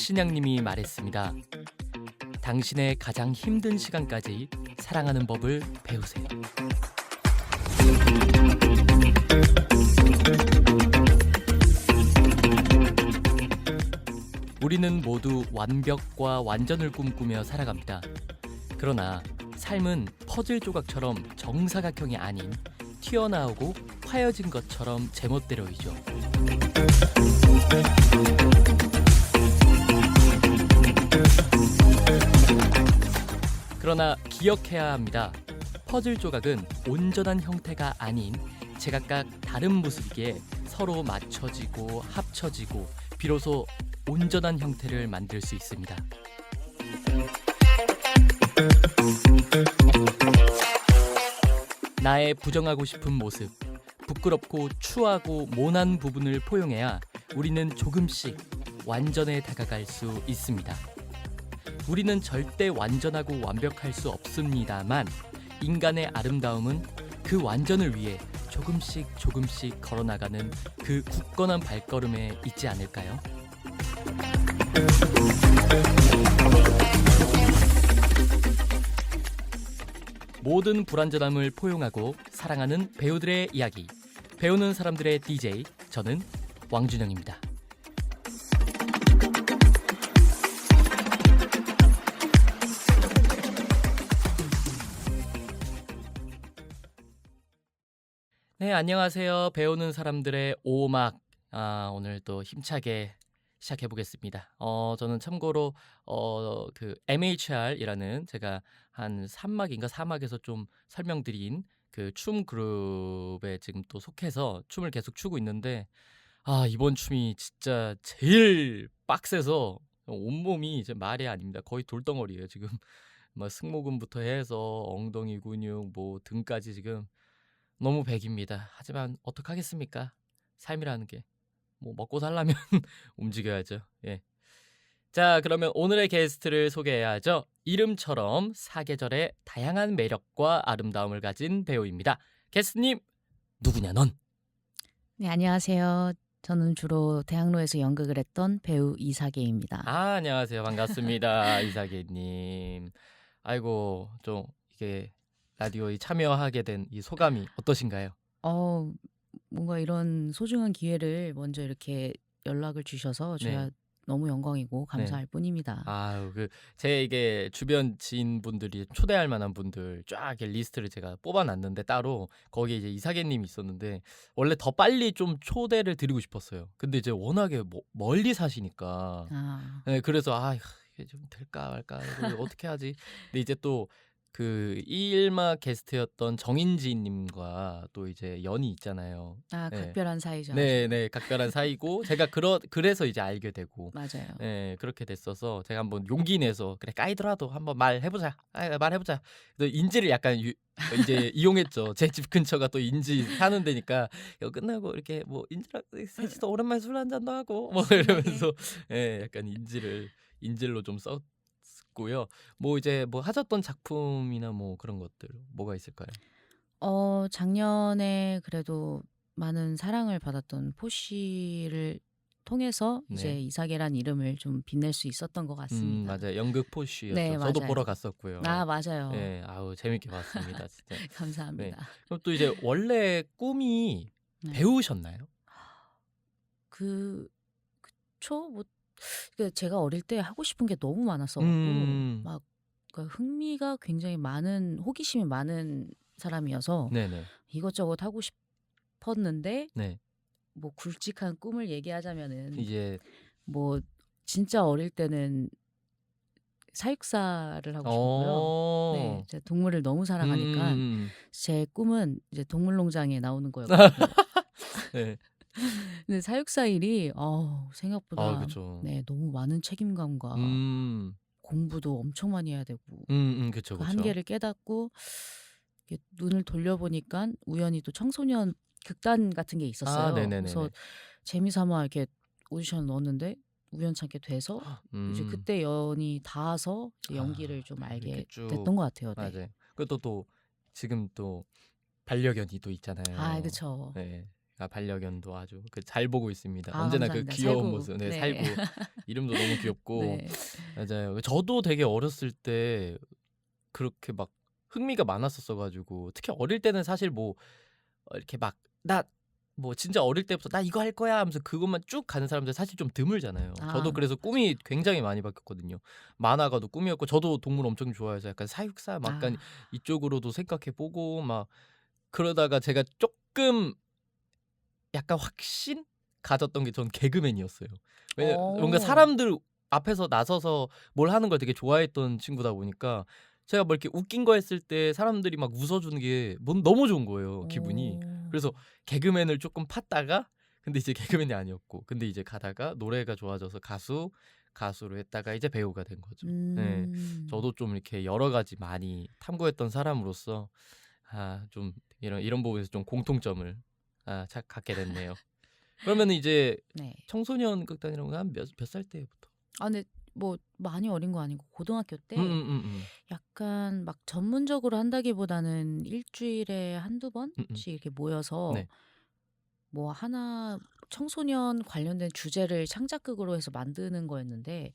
김신양님이 말했습니다. 당신의 가장 힘든 시간까지 사랑하는 법을 배우세요. 우리는 모두 완벽과 완전을 꿈꾸며 살아갑니다. 그러나 삶은 퍼즐 조각처럼 정사각형이 아닌 튀어나오고 파여진 것처럼 제멋대로이죠. 그러나 기억해야 합니다. 퍼즐 조각은 온전한 형태가 아닌 제각각 다른 모습이기에 서로 맞춰지고 합쳐지고 비로소 온전한 형태를 만들 수 있습니다. 나의 부정하고 싶은 모습, 부끄럽고 추하고 모난 부분을 포용해야 우리는 조금씩 완전에 다가갈 수 있습니다. 우리는 절대 완전하고 완벽할 수 없습니다만 인간의 아름다움은 그 완전을 위해 조금씩 걸어나가는 그 굳건한 발걸음에 있지 않을까요? 모든 불완전함을 포용하고 사랑하는 배우들의 이야기, 배우는 사람들의 DJ, 저는 왕준영입니다. 네, 안녕하세요. 배우는 사람들의 오막. 오늘 또 힘차게 시작해 보겠습니다. 저는 참고로 그 MHR이라는 제가 한 3막인가 4막에서 좀 설명드린 그 춤 그룹에 지금 또 속해서 춤을 계속 추고 있는데 이번 춤이 진짜 제일 빡세서 온몸이 이제 말이 아닙니다. 거의 돌덩어리예요. 지금 뭐 승모근부터 해서 엉덩이 근육 뭐 등까지 지금 너무 백입니다. 하지만 어떡하겠습니까? 삶이라는 게 뭐 먹고 살려면 움직여야죠. 예. 자, 그러면 오늘의 게스트를 소개해야죠. 이름처럼 사계절의 다양한 매력과 아름다움을 가진 배우입니다. 게스트님, 누구냐 넌? 네, 안녕하세요. 저는 주로 대학로에서 연극을 했던 배우 이사계입니다. 안녕하세요. 반갑습니다. 이사계님. 아이고, 좀 이게 라디오에 참여하게 된 이 소감이 어떠신가요? 뭔가 이런 소중한 기회를 먼저 이렇게 연락을 주셔서 저야 네. 너무 영광이고 감사할 뿐입니다. 제 이게 주변 지인분들이 초대할 만한 분들 쫙 이렇게 리스트를 제가 뽑아놨는데 따로 거기에 이제 이사계님이 있었는데 원래 더 빨리 좀 초대를 드리고 싶었어요. 근데 이제 워낙에 멀리 사시니까 네, 그래서 이게 좀 될까 말까 이거 어떻게 하지? 근데 이제 또 그 1막 게스트였던 정인지님과 또 이제 연이 있잖아요. 네. 각별한 사이죠. 네, 각별한 사이고 제가 그래서 이제 알게 되고 맞아요. 네, 그렇게 됐어서 제가 한번 용기 내서 그래 까이더라도 한번 말해보자. 말해보자. 인지를 약간 이제 이용했죠. 제 집 근처가 또 인지 사는 데니까 이거 끝나고 이렇게 뭐 인지랑 셋이서 오랜만에 술 한잔도 하고 뭐 이러면서 약간 인질로 좀 썼고요. 뭐 이제 뭐 하셨던 작품이나 뭐 그런 것들 뭐가 있을까요? 작년에 그래도 많은 사랑을 받았던 포시를 통해서 이제 네. 이사계란 이름을 좀 빛낼 수 있었던 것 같습니다. 맞아요. 연극 포쉬였죠. 네, 저도 맞아요. 보러 갔었고요. 맞아요. 네, 재밌게 봤습니다, 진짜. 네. 감사합니다. 그럼 또 이제 원래 꿈이 네. 배우셨나요? 그쵸? 제가 어릴 때 하고 싶은 게 너무 많았어 갖고 막 흥미가 굉장히 많은, 호기심이 많은 사람이어서 네네. 이것저것 하고 싶었는데 네. 뭐 굵직한 꿈을 얘기하자면은 이제 뭐 진짜 어릴 때는 사육사를 하고 싶었고요. 네, 제가 동물을 너무 사랑하니까 제 꿈은 이제 동물농장에 나오는 거였거든요. 네. 근데 사육사 일이 생각보다 그쵸. 네, 너무 많은 책임감과 공부도 엄청 많이 해야 되고 그쵸, 그 그쵸. 한계를 깨닫고 이렇게 눈을 돌려보니까 우연히 또 청소년 극단 같은 게 있었어요. 네네네네. 그래서 재미삼아 이렇게 오디션 넣었는데 우연찮게 돼서 이제 그때 연이 닿아서 이제 연기를 좀 알게 이렇게 쭉 됐던 것 같아요. 네. 맞아요. 그리고 또 지금 또 반려견이 또 있잖아요. 그쵸. 네. 반려견도 아주 잘 보고 있습니다. 아, 언제나 그 감사합니다. 귀여운 살구. 모습. 네, 네. 살구. 이름도 너무 귀엽고. 네. 맞아요. 저도 되게 어렸을 때 그렇게 막 흥미가 많았었어가지고 특히 어릴 때는 사실 뭐 이렇게 막 나 뭐 진짜 어릴 때부터 나 이거 할 거야 하면서 그것만 쭉 가는 사람들 사실 좀 드물잖아요. 저도 아, 그래서 꿈이 굉장히 많이 바뀌었거든요. 만화가도 꿈이었고 저도 동물 엄청 좋아해서 약간 사육사 막 약간 아, 이쪽으로도 생각해 보고 막 그러다가 제가 조금 약간 확신 가졌던 게 전 개그맨이었어요. 왜냐 뭔가 어, 사람들 앞에서 나서서 뭘 하는 걸 되게 좋아했던 친구다 보니까 제가 뭐 이렇게 웃긴 거 했을 때 사람들이 막 웃어주는 게 너무 좋은 거예요, 기분이. 오, 그래서 개그맨을 조금 팠다가 근데 이제 개그맨이 아니었고 근데 이제 가다가 노래가 좋아져서 가수로 했다가 이제 배우가 된 거죠. 네, 음, 저도 좀 이렇게 여러 가지 많이 탐구했던 사람으로서 좀 이런 부분에서 좀 공통점을 갖게 됐네요. 그러면 이제 네. 청소년 극단이라고 한 몇 살 때부터? 아, 근데 뭐 많이 어린 거 아니고 고등학교 때 음. 약간 막 전문적으로 한다기보다는 일주일에 한두 음, 음. 번씩 이렇게 모여서 네. 뭐 하나 청소년 관련된 주제를 창작극으로 해서 만드는 거였는데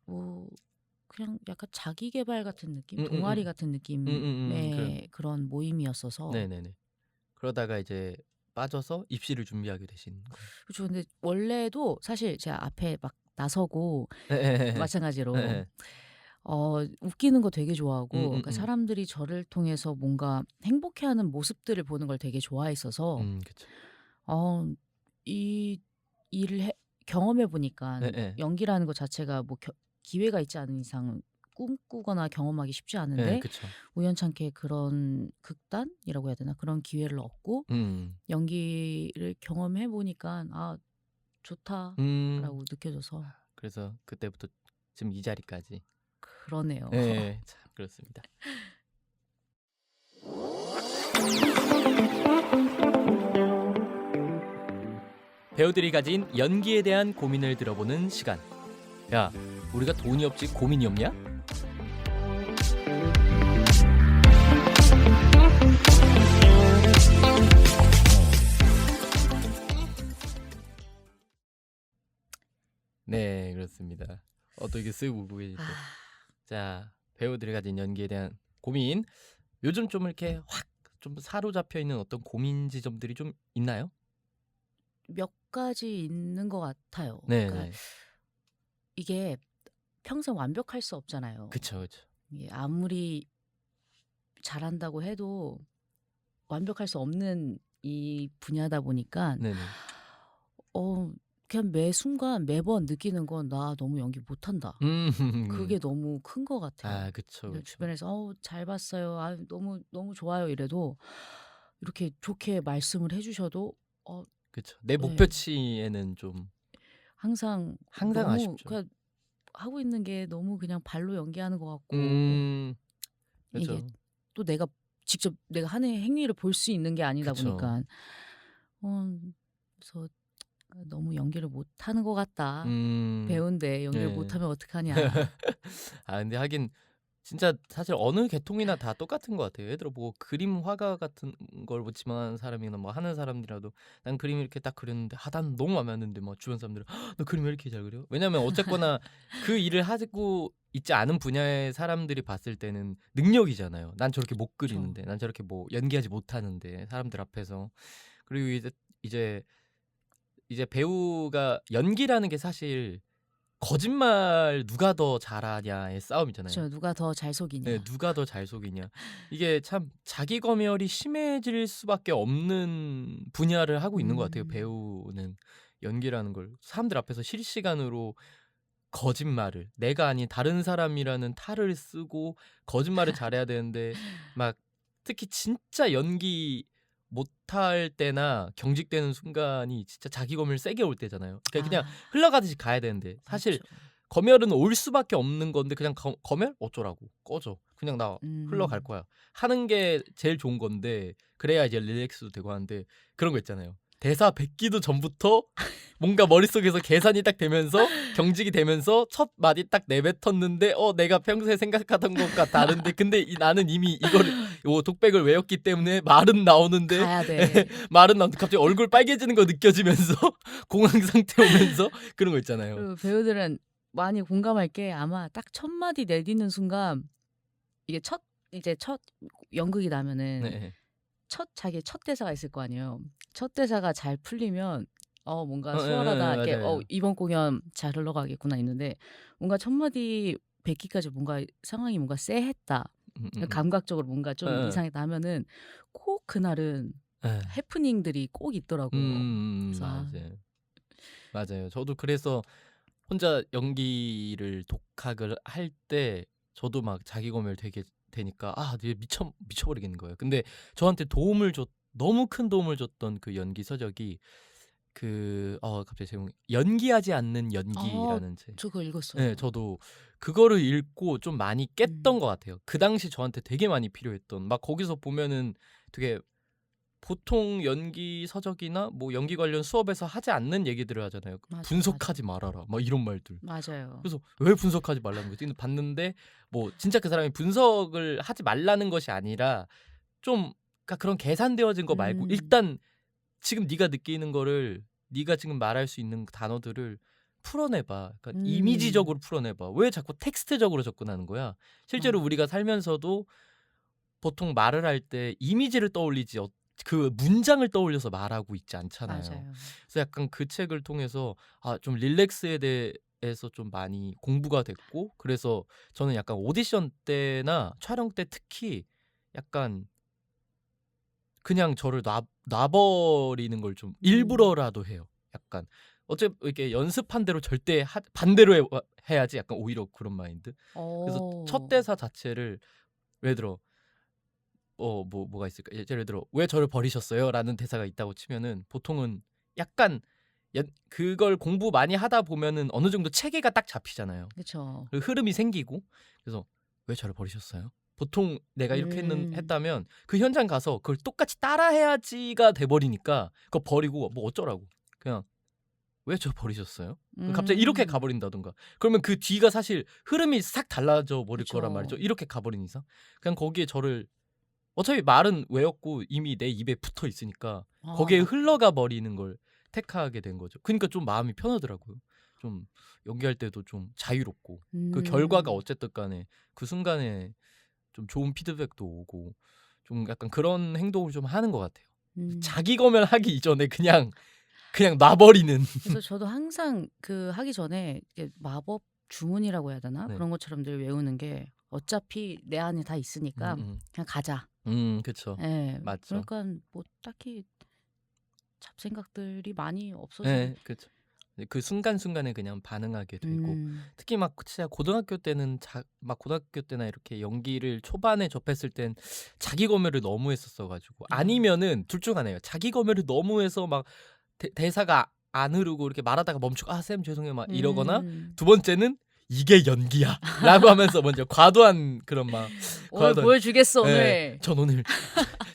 뭐 그냥 약간 자기 개발 같은 느낌? 동아리 음. 같은 그래. 느낌의 그런 모임이었어서 네네네. 그러다가 이제 빠져서 입시를 준비하게 되신 거예요. 그쵸. 근데 원래도 사실 제가 앞에 막 나서고 예예예예. 마찬가지로 예예. 웃기는 거 되게 좋아하고 그러니까 음음음. 사람들이 저를 통해서 뭔가 행복해하는 모습들을 보는 걸 되게 좋아했어서 그쵸. 이 일을 경험해 보니까 예예. 연기라는 것 자체가 뭐 기회가 있지 않은 이상 꿈꾸거나 경험하기 쉽지 예 않은데 그쵸. 우연찮게 그런 극단이라고 해야 되나? 그런 기회를 얻고 음. 연기를 경험해 보니까 '아 음. 좋다.'라고 느껴져서 그래서 그때부터 지금 이 자리까지. 그러네요. 예. 참 그렇습니다. 배우들이 가진 연기에 대한 고민을 들어보는 시간. 야, 우리가 돈이 없지 고민이 없냐? 네, 그렇습니다. 또 이게 쓱 웃고 계시죠. 아 자, 배우들이 가진 연기에 대한 고민. 요즘 좀 이렇게 확 좀 사로잡혀 있는 어떤 고민 지점들이 좀 있나요? 몇 가지 있는 것 같아요. 그러니까 네네. 이게 평생 완벽할 수 없잖아요. 그쵸, 그쵸. 이게 아무리 잘한다고 해도 완벽할 수 없는 이 분야다 보니까 네네. 어 그냥 매 순간 매번 느끼는 건 '나 너무 연기 못한다.' 그게 너무 큰 것 같아요. 그쵸, 그러니까 그쵸. 주변에서 잘 봤어요. 너무 너무 좋아요." 이래도 이렇게 좋게 말씀을 해 주셔도 그쵸. 내 네. 목표치에는 좀 항상 항상 너무 아쉽죠. 그냥 하고 있는 게 너무 그냥 발로 연기하는 것 같고 음. 이게 그죠. 또 내가 직접 내가 하는 행위를 볼 수 있는 게 아니다 그쵸. 보니까 어 그래서 '너무 연기를 못하는 것 같다. 음. 배우인데 연기를 네. 못하면 어떡하냐.' 근데 하긴 진짜 사실 어느 계통이나 다 똑같은 것 같아요. 예를 들어 뭐 그림 화가 같은 걸 뭐 지망하는 사람이나 뭐 하는 사람이라도 난 그림 이렇게 딱 그렸는데 난 너무 마음에 안 드는데 막 주변 사람들은 "너 그림 왜 이렇게 잘 그려?" 왜냐면 어쨌거나 그 일을 하고 있지 않은 분야의 사람들이 봤을 때는 능력이잖아요. 난 저렇게 못 그쵸. 그리는데, 난 저렇게 뭐 연기하지 못하는데 사람들 앞에서. 그리고 이제 이제 배우가 연기라는 게 사실 거짓말 누가 더 잘하냐의 싸움이잖아요. 그쵸. 누가 더 잘 네, 속이냐. 누가 더 잘 속이냐. 이게 참 자기 검열이 심해질 수밖에 없는 분야를 하고 있는 것 같아요. 음. 배우는 연기라는 걸 사람들 앞에서 실시간으로 거짓말을 내가 아닌 다른 사람이라는 탈을 쓰고 거짓말을 잘해야 되는데 막 특히 진짜 연기 못할 때나 경직되는 순간이 진짜 자기 검열 세게 올 때잖아요. 그러니까 그냥 아 흘러가듯이 가야 되는데 사실 맞죠. 검열은 올 수밖에 없는 건데 그냥 검열 어쩌라고 꺼져 그냥 나 흘러갈 음. 거야 하는 게 제일 좋은 건데 그래야 이제 릴렉스도 되고 하는데 그런 거 있잖아요. 대사 뱉기도 전부터 뭔가 머릿속에서 계산이 딱 되면서 경직이 되면서 첫 마디 딱 내뱉었는데 내가 평소에 생각하던 것과 다른데 근데 나는 이미 이거를 요 독백을 외웠기 때문에 말은 나오는데 가야 돼. 말은 나오는데 갑자기 얼굴 빨개지는 거 느껴지면서 공황 상태 오면서 그런 거 있잖아요. 그리고 배우들은 많이 공감할 게 아마 딱 첫 마디 내딛는 순간 이게 이제 첫 연극이 나면은 네. 자기 첫 대사가 있을 거 아니에요. 첫 대사가 잘 풀리면 뭔가 예, 수월하다. 이렇게 맞아요. 이번 공연 잘 흘러가겠구나 있는데 뭔가 첫 마디 뱉기까지 뭔가 상황이 뭔가 쎄했다. 감각적으로 뭔가 좀 예. 이상했다 하면은 꼭 그날은 예. 해프닝들이 꼭 있더라고요. 그래서 맞아요. 맞아요. 저도 그래서 혼자 연기를 독학을 할 때 저도 막 자기 검열 되게 되니까 이제 미쳐버리겠는 거예요. 근데 저한테 너무 큰 도움을 줬던 그 연기 서적이 갑자기 제목이 연기하지 않는 연기라는 책. 저 그거 읽었어요. 네, 저도 그거를 읽고 좀 많이 깼던 음. 것 같아요. 그 당시 저한테 되게 많이 필요했던 막 거기서 보면은 되게 보통 연기 서적이나 뭐 연기 관련 수업에서 하지 않는 얘기들을 하잖아요. 맞아, 분석하지 말아라, 막 이런 말들. 맞아요. 그래서 왜 분석하지 말라는 거지? 근데 봤는데 뭐 진짜 그 사람이 분석을 하지 말라는 것이 아니라 좀 그러니까 그런 계산되어진 거 말고 음. 일단 지금 네가 느끼는 거를 네가 지금 말할 수 있는 단어들을 풀어내봐. 그러니까 이미지적으로 풀어내봐. 왜 자꾸 텍스트적으로 접근하는 거야? 실제로 우리가 살면서도 보통 말을 할 때 이미지를 떠올리지 그 문장을 떠올려서 말하고 있지 않잖아요. 맞아요. 그래서 약간 그 책을 통해서 좀 릴렉스에 대해서 좀 많이 공부가 됐고 그래서 저는 약간 오디션 때나 촬영 때 특히 약간 그냥 저를 놔버리는 걸 좀 일부러라도 해요. 약간 이렇게 연습한 대로 절대 반대로 해야지 약간 오히려 그런 마인드. 그래서 첫 대사 자체를 예를 들어 뭐가 있을까? 예를 들어 "왜 저를 버리셨어요?"라는 대사가 있다고 치면은 보통은 약간 그걸 공부 많이 하다 보면은 어느 정도 체계가 딱 잡히잖아요. 그쵸. 그리고 흐름이 생기고 그래서 "왜 저를 버리셨어요?" 보통 내가 이렇게 했다면 그 현장 가서 그걸 똑같이 따라해야지가 돼 버리니까 그거 버리고 뭐 어쩌라고. 그냥 "왜 저 버리셨어요?" 갑자기 이렇게 가 버린다든가. 그러면 그 뒤가 사실 흐름이 싹 달라져 버릴 거란 말이죠. 그쵸. 이렇게 가 버린 이상. 그냥 거기에 저를 어차피 말은 외웠고 이미 내 입에 붙어 있으니까 거기에 맞아요. 흘러가 버리는 걸 택하게 된 거죠. 그러니까 좀 마음이 편하더라고요. 좀 연기할 때도 좀 자유롭고 그 결과가 어쨌든 간에 그 순간에 좀 좋은 피드백도 오고 좀 약간 그런 행동을 좀 하는 것 같아요. 자기 검열하기 이전에 그냥 놔버리는. 그래서 저도 항상 하기 전에 이게 마법 주문이라고 해야 되나? 네. 그런 것처럼 늘 외우는 게 어차피 내 안에 다 있으니까 그냥 가자. 그쵸. 예. 맞죠. 그러니까 뭐 딱히 잡생각들이 많이 없어지고. 네, 그쵸. 그 순간순간에 그냥 반응하게 되고 특히 막 진짜 고등학교 때는 막 고등학교 때나 이렇게 연기를 초반에 접했을 땐 자기 검열을 너무 했었어 가지고 아니면은 둘 중 하나예요. 자기 검열을 너무 해서 막 대사가 안 흐르고 이렇게 말하다가 멈추고 쌤 죄송해요 막 이러거나 두 번째는 이게 연기야라고 하면서 먼저 과도한 그런 막 오늘 과도한 보여주겠어 예, 오늘.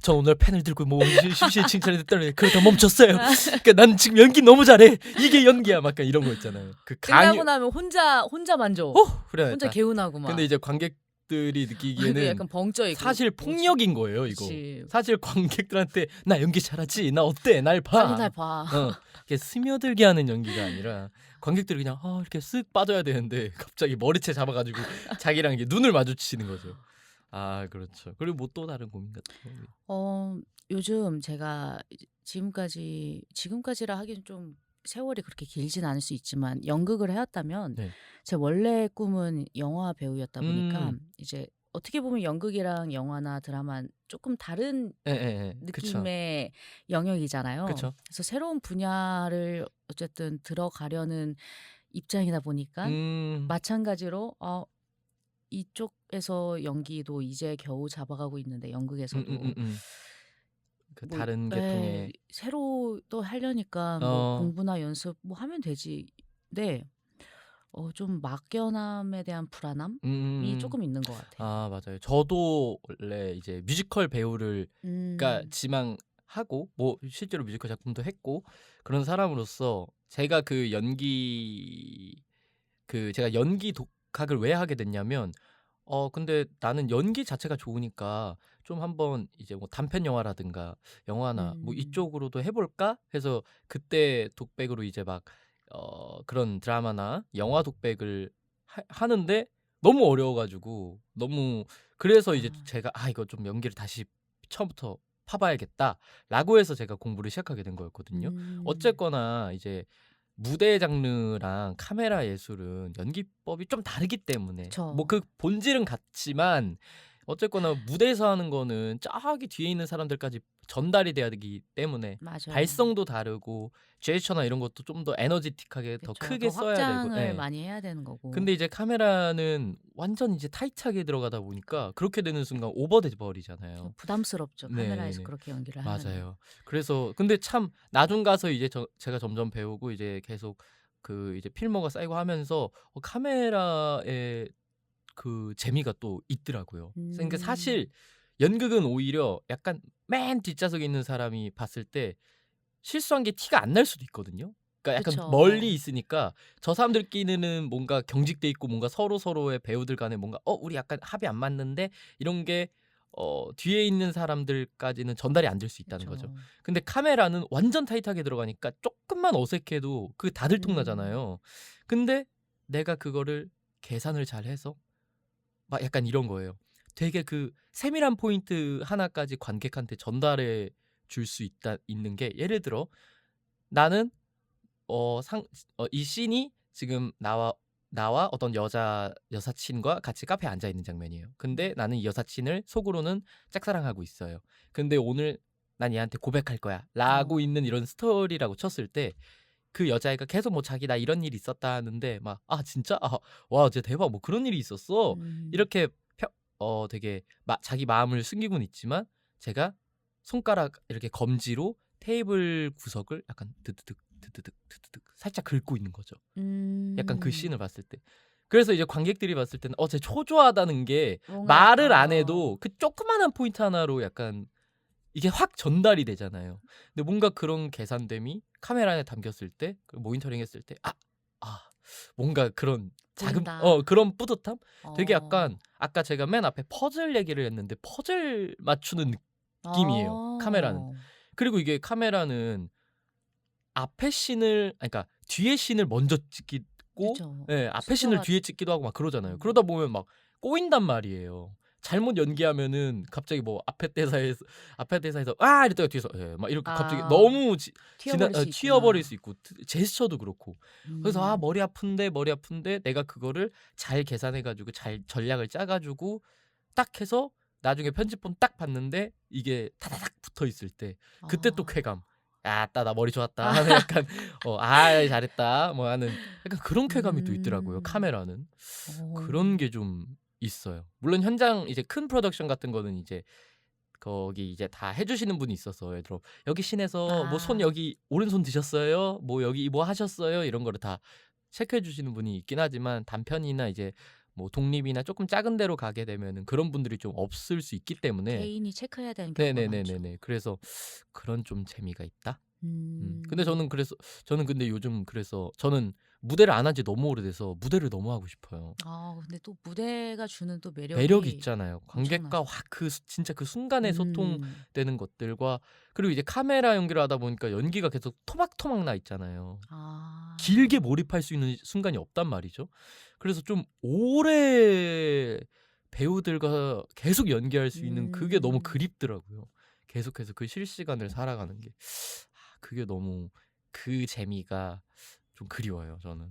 전 오늘 펜을 들고 뭐 심시에 칭찬을 했더니 그러다 멈췄어요. 그러니까 난 지금 연기 너무 잘해. 이게 연기야. 막 약간 이런 거 있잖아요. 그 끝나고 나면 혼자 만족. 그래. 혼자 개운하고 막. 근데 이제 관객들이 느끼기에는 약간 벙쪄 있고. 사실 폭력인 거예요, 이거. 그치. 사실 관객들한테 나 연기 잘하지. 나 어때? 날 봐. 빨리 날 봐. 이렇게 스며들게 하는 연기가 아니라 관객들이 그냥 이렇게 쓱 빠져야 되는데 갑자기 머리채 잡아가지고 자기랑 이게 눈을 마주치는 거죠. 그렇죠. 그리고 뭐 또 다른 고민 같은 거. 요즘 제가 지금까지라 하기는 좀 세월이 그렇게 길진 않을 수 있지만 연극을 해왔다면 네. 제 원래 꿈은 영화 배우였다 보니까 음. 이제 어떻게 보면 연극이랑 영화나 드라마 조금 다른 예. 그쵸. 느낌의 영역이잖아요. 그쵸. 그래서 새로운 분야를 어쨌든 들어가려는 입장이다 보니까 마찬가지로 이쪽에서 연기도 이제 겨우 잡아가고 있는데 연극에서도 그 뭐 다른 계통의 새로 또 하려니까 뭐 공부나 연습 뭐 하면 되지. 근데 좀 막연함에 대한 불안함이 조금 있는 것 같아요. 맞아요. 저도 원래 이제 뮤지컬 배우를 그러니까 음. 지망하고 뭐 실제로 뮤지컬 작품도 했고 그런 사람으로서 제가 제가 연기 독학을 왜 하게 됐냐면 근데 나는 연기 자체가 좋으니까 좀 한번 이제 뭐 단편 영화라든가 영화나 뭐 이쪽으로도 해볼까 해서 그때 독백으로 이제 막 그런 드라마나 영화 독백을 하는데 너무 어려워가지고 너무 그래서 이제 아. 제가 이거 좀 연기를 다시 처음부터 파봐야겠다라고 해서 제가 공부를 시작하게 된 거였거든요. 음. 어쨌거나 이제 무대 장르랑 카메라 예술은 연기법이 좀 다르기 때문에 뭐 그쵸. 그 본질은 같지만 어쨌거나 무대에서 하는 거는 저기 뒤에 있는 사람들까지 전달이 돼야 되기 때문에 맞아요. 발성도 다르고 제스처나 이런 것도 좀 더 에너지틱하게 더 그쵸. 크게 더 써야 되고 확장을 예. 많이 해야 되는 거고. 근데 이제 카메라는 완전 이제 타이트하게 들어가다 보니까 그렇게 되는 순간 오버돼 버리잖아요. 부담스럽죠. 카메라에서 네네. 그렇게 연기를 하면은. 맞아요. 그래서 근데 참 나중 가서 이제 제가 점점 배우고 이제 계속 그 이제 필모가 쌓이고 하면서 카메라의 그 재미가 또 있더라고요. 그러니까 음. 사실 연극은 오히려 약간 맨 뒷좌석에 있는 사람이 봤을 때 실수한 게 티가 안 날 수도 있거든요. 그러니까 약간 그쵸. 멀리 있으니까 저 사람들끼리는 뭔가 경직돼 있고 뭔가 서로서로의 배우들 간에 뭔가 우리 약간 합이 안 맞는데 이런 게 뒤에 있는 사람들까지는 전달이 안 될 수 있다는 거죠. 그쵸. 근데 카메라는 완전 타이트하게 들어가니까 쪼끔만 어색해도 그게 다 음. 들통나잖아요. 근데 내가 그거를 계산을 잘해서 막 약간 이런 거예요. 되게 그 세밀한 포인트 하나까지 관객한테 전달해 줄 수 있는 게 예를 들어 나는 이 씬이 지금 나와 어떤 여사친과 같이 카페에 앉아 있는 장면이에요. 근데 음. 나는 이 여사친을 속으로는 짝사랑하고 있어요. 근데 오늘 난 얘한테 고백할 거야라고 어. 있는 이런 스토리라고 쳤을 때 그 여자애가 계속 뭐 자기 나 이런 일이 있었다 하는데 막 진짜 와 진짜 대박 뭐 그런 일이 있었어 음. 이렇게 되게 자기 마음을 숨기고는 있지만 제가 손가락 이렇게 검지로 테이블 구석을 약간 드드득 드드득 드드득 살짝 긁고 있는 거죠. 약간 그 음. 씬을 봤을 때. 그래서 이제 관객들이 봤을 때는 쟤 초조하다는 게 뭔가 말을 안 해도 그 조그마한 포인트 하나로 약간 이게 확 전달이 되잖아요. 근데 뭔가 그런 계산됨이 카메라에 담겼을 때 그 모니터링 했을 때 뭔가 그런 작은 보인다. 그런 뿌듯함? 되게 어. 약간 아까 제가 맨 앞에 퍼즐 얘기를 했는데 퍼즐 맞추는 느낌이에요, 카메라는. 어. 그리고 이게 카메라는 앞에 씬을 그러니까 뒤에 씬을 먼저 찍고 그쵸. 예 앞에 씬을 순서가 뒤에 찍기도 하고 막 그러잖아요. 음. 그러다 보면 막 꼬인단 말이에요. 잘못 연기하면은 갑자기 뭐 앞에 대사에서 이랬다가 뒤에서 막 이렇게 갑자기 아. 너무 튀어버릴 수 튀어버릴 수 있구나. 있고 제스처도 그렇고. 그래서 음. 머리 아픈데 내가 그거를 잘 계산해 가지고 잘 전략을 짜 가지고 딱 해서 나중에 편집본 딱 봤는데 이게 타다닥 붙어 있을 때 그때 또 어. 쾌감. '아따 나 머리 좋았다.' 아. 하는 약간 '잘했다.' 뭐 하는 약간 그런 쾌감이 또 있더라고요 음. 카메라는. 어. 그런 게 좀 있어요. 물론 현장 이제 큰 프로덕션 같은 거는 이제 거기 이제 다 해 주시는 분이 있어서 예를 들어 "여기 씬에서 뭐 손 아. 여기 오른손 드셨어요? 뭐 여기 뭐 하셨어요?" 이런 거를 다 체크해 주시는 분이 있긴 하지만 단편이나 이제 뭐 독립이나 쪼끔 작은 데로 가게 되면은 그런 분들이 좀 없을 수 있기 때문에 개인이 체크해야 되는 경우가 많죠. 네네네네네. 그래서 그런 좀 재미가 있다? 근데 음. 저는 근데 요즘 그래서 저는 무대를 안 한 지 너무 오래돼서 무대를 너무 하고 싶어요. 근데 또 무대가 주는 또 매력이 매력이 있잖아요. 관객과 엄청나죠. 확 진짜 그 순간에 음. 소통되는 것들과 그리고 이제 카메라 연기를 하다 보니까 연기가 계속 토막토막 나 있잖아요. 길게 아. 몰입할 수 있는 순간이 없단 말이죠. 그래서 좀 오래 배우들과 계속 연기할 수 있는 그게 너무 음. 그립더라고요. 계속해서 그 실시간을 살아가는 게. 그게 너무 그 재미가 좀 그리워요 저는.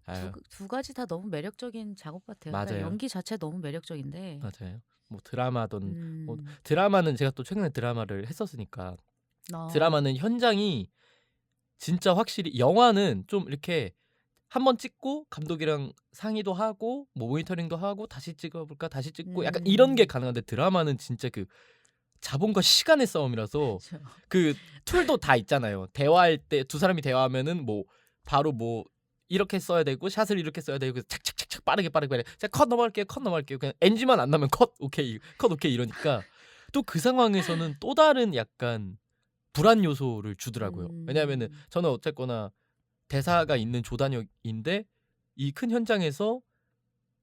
아유 두 가지 다 너무 매력적인 작업 같아요. 그러니까 맞아요. 연기 자체 너무 매력적인데 맞아요. 뭐 드라마든 뭐 음. 드라마는 제가 또 최근에 드라마를 했었으니까 어. 드라마는 현장이 진짜 확실히 영화는 좀 이렇게 한번 찍고 감독이랑 상의도 하고 뭐 모니터링도 하고 다시 찍어 볼까 다시 찍고 약간 이런 게 음. 가능한데 드라마는 진짜 그 자본과 시간의 싸움이라서 그쵸. 그 툴도 다 있잖아요. 대화할 때 두 사람이 대화하면은 뭐 바로 뭐 이렇게 써야 되고 샷을 이렇게 써야 되고 착착착착 빠르게 "자 컷 넘어갈게요. 컷 넘어갈게요." 그냥 NG만 안 나면 컷 오케이. 컷 오케이 이러니까 또 그 상황에서는 또 다른 약간 불안 요소를 주더라고요. 왜냐하면은 음. 저는 어쨌거나 대사가 있는 조단역인데 이 큰 현장에서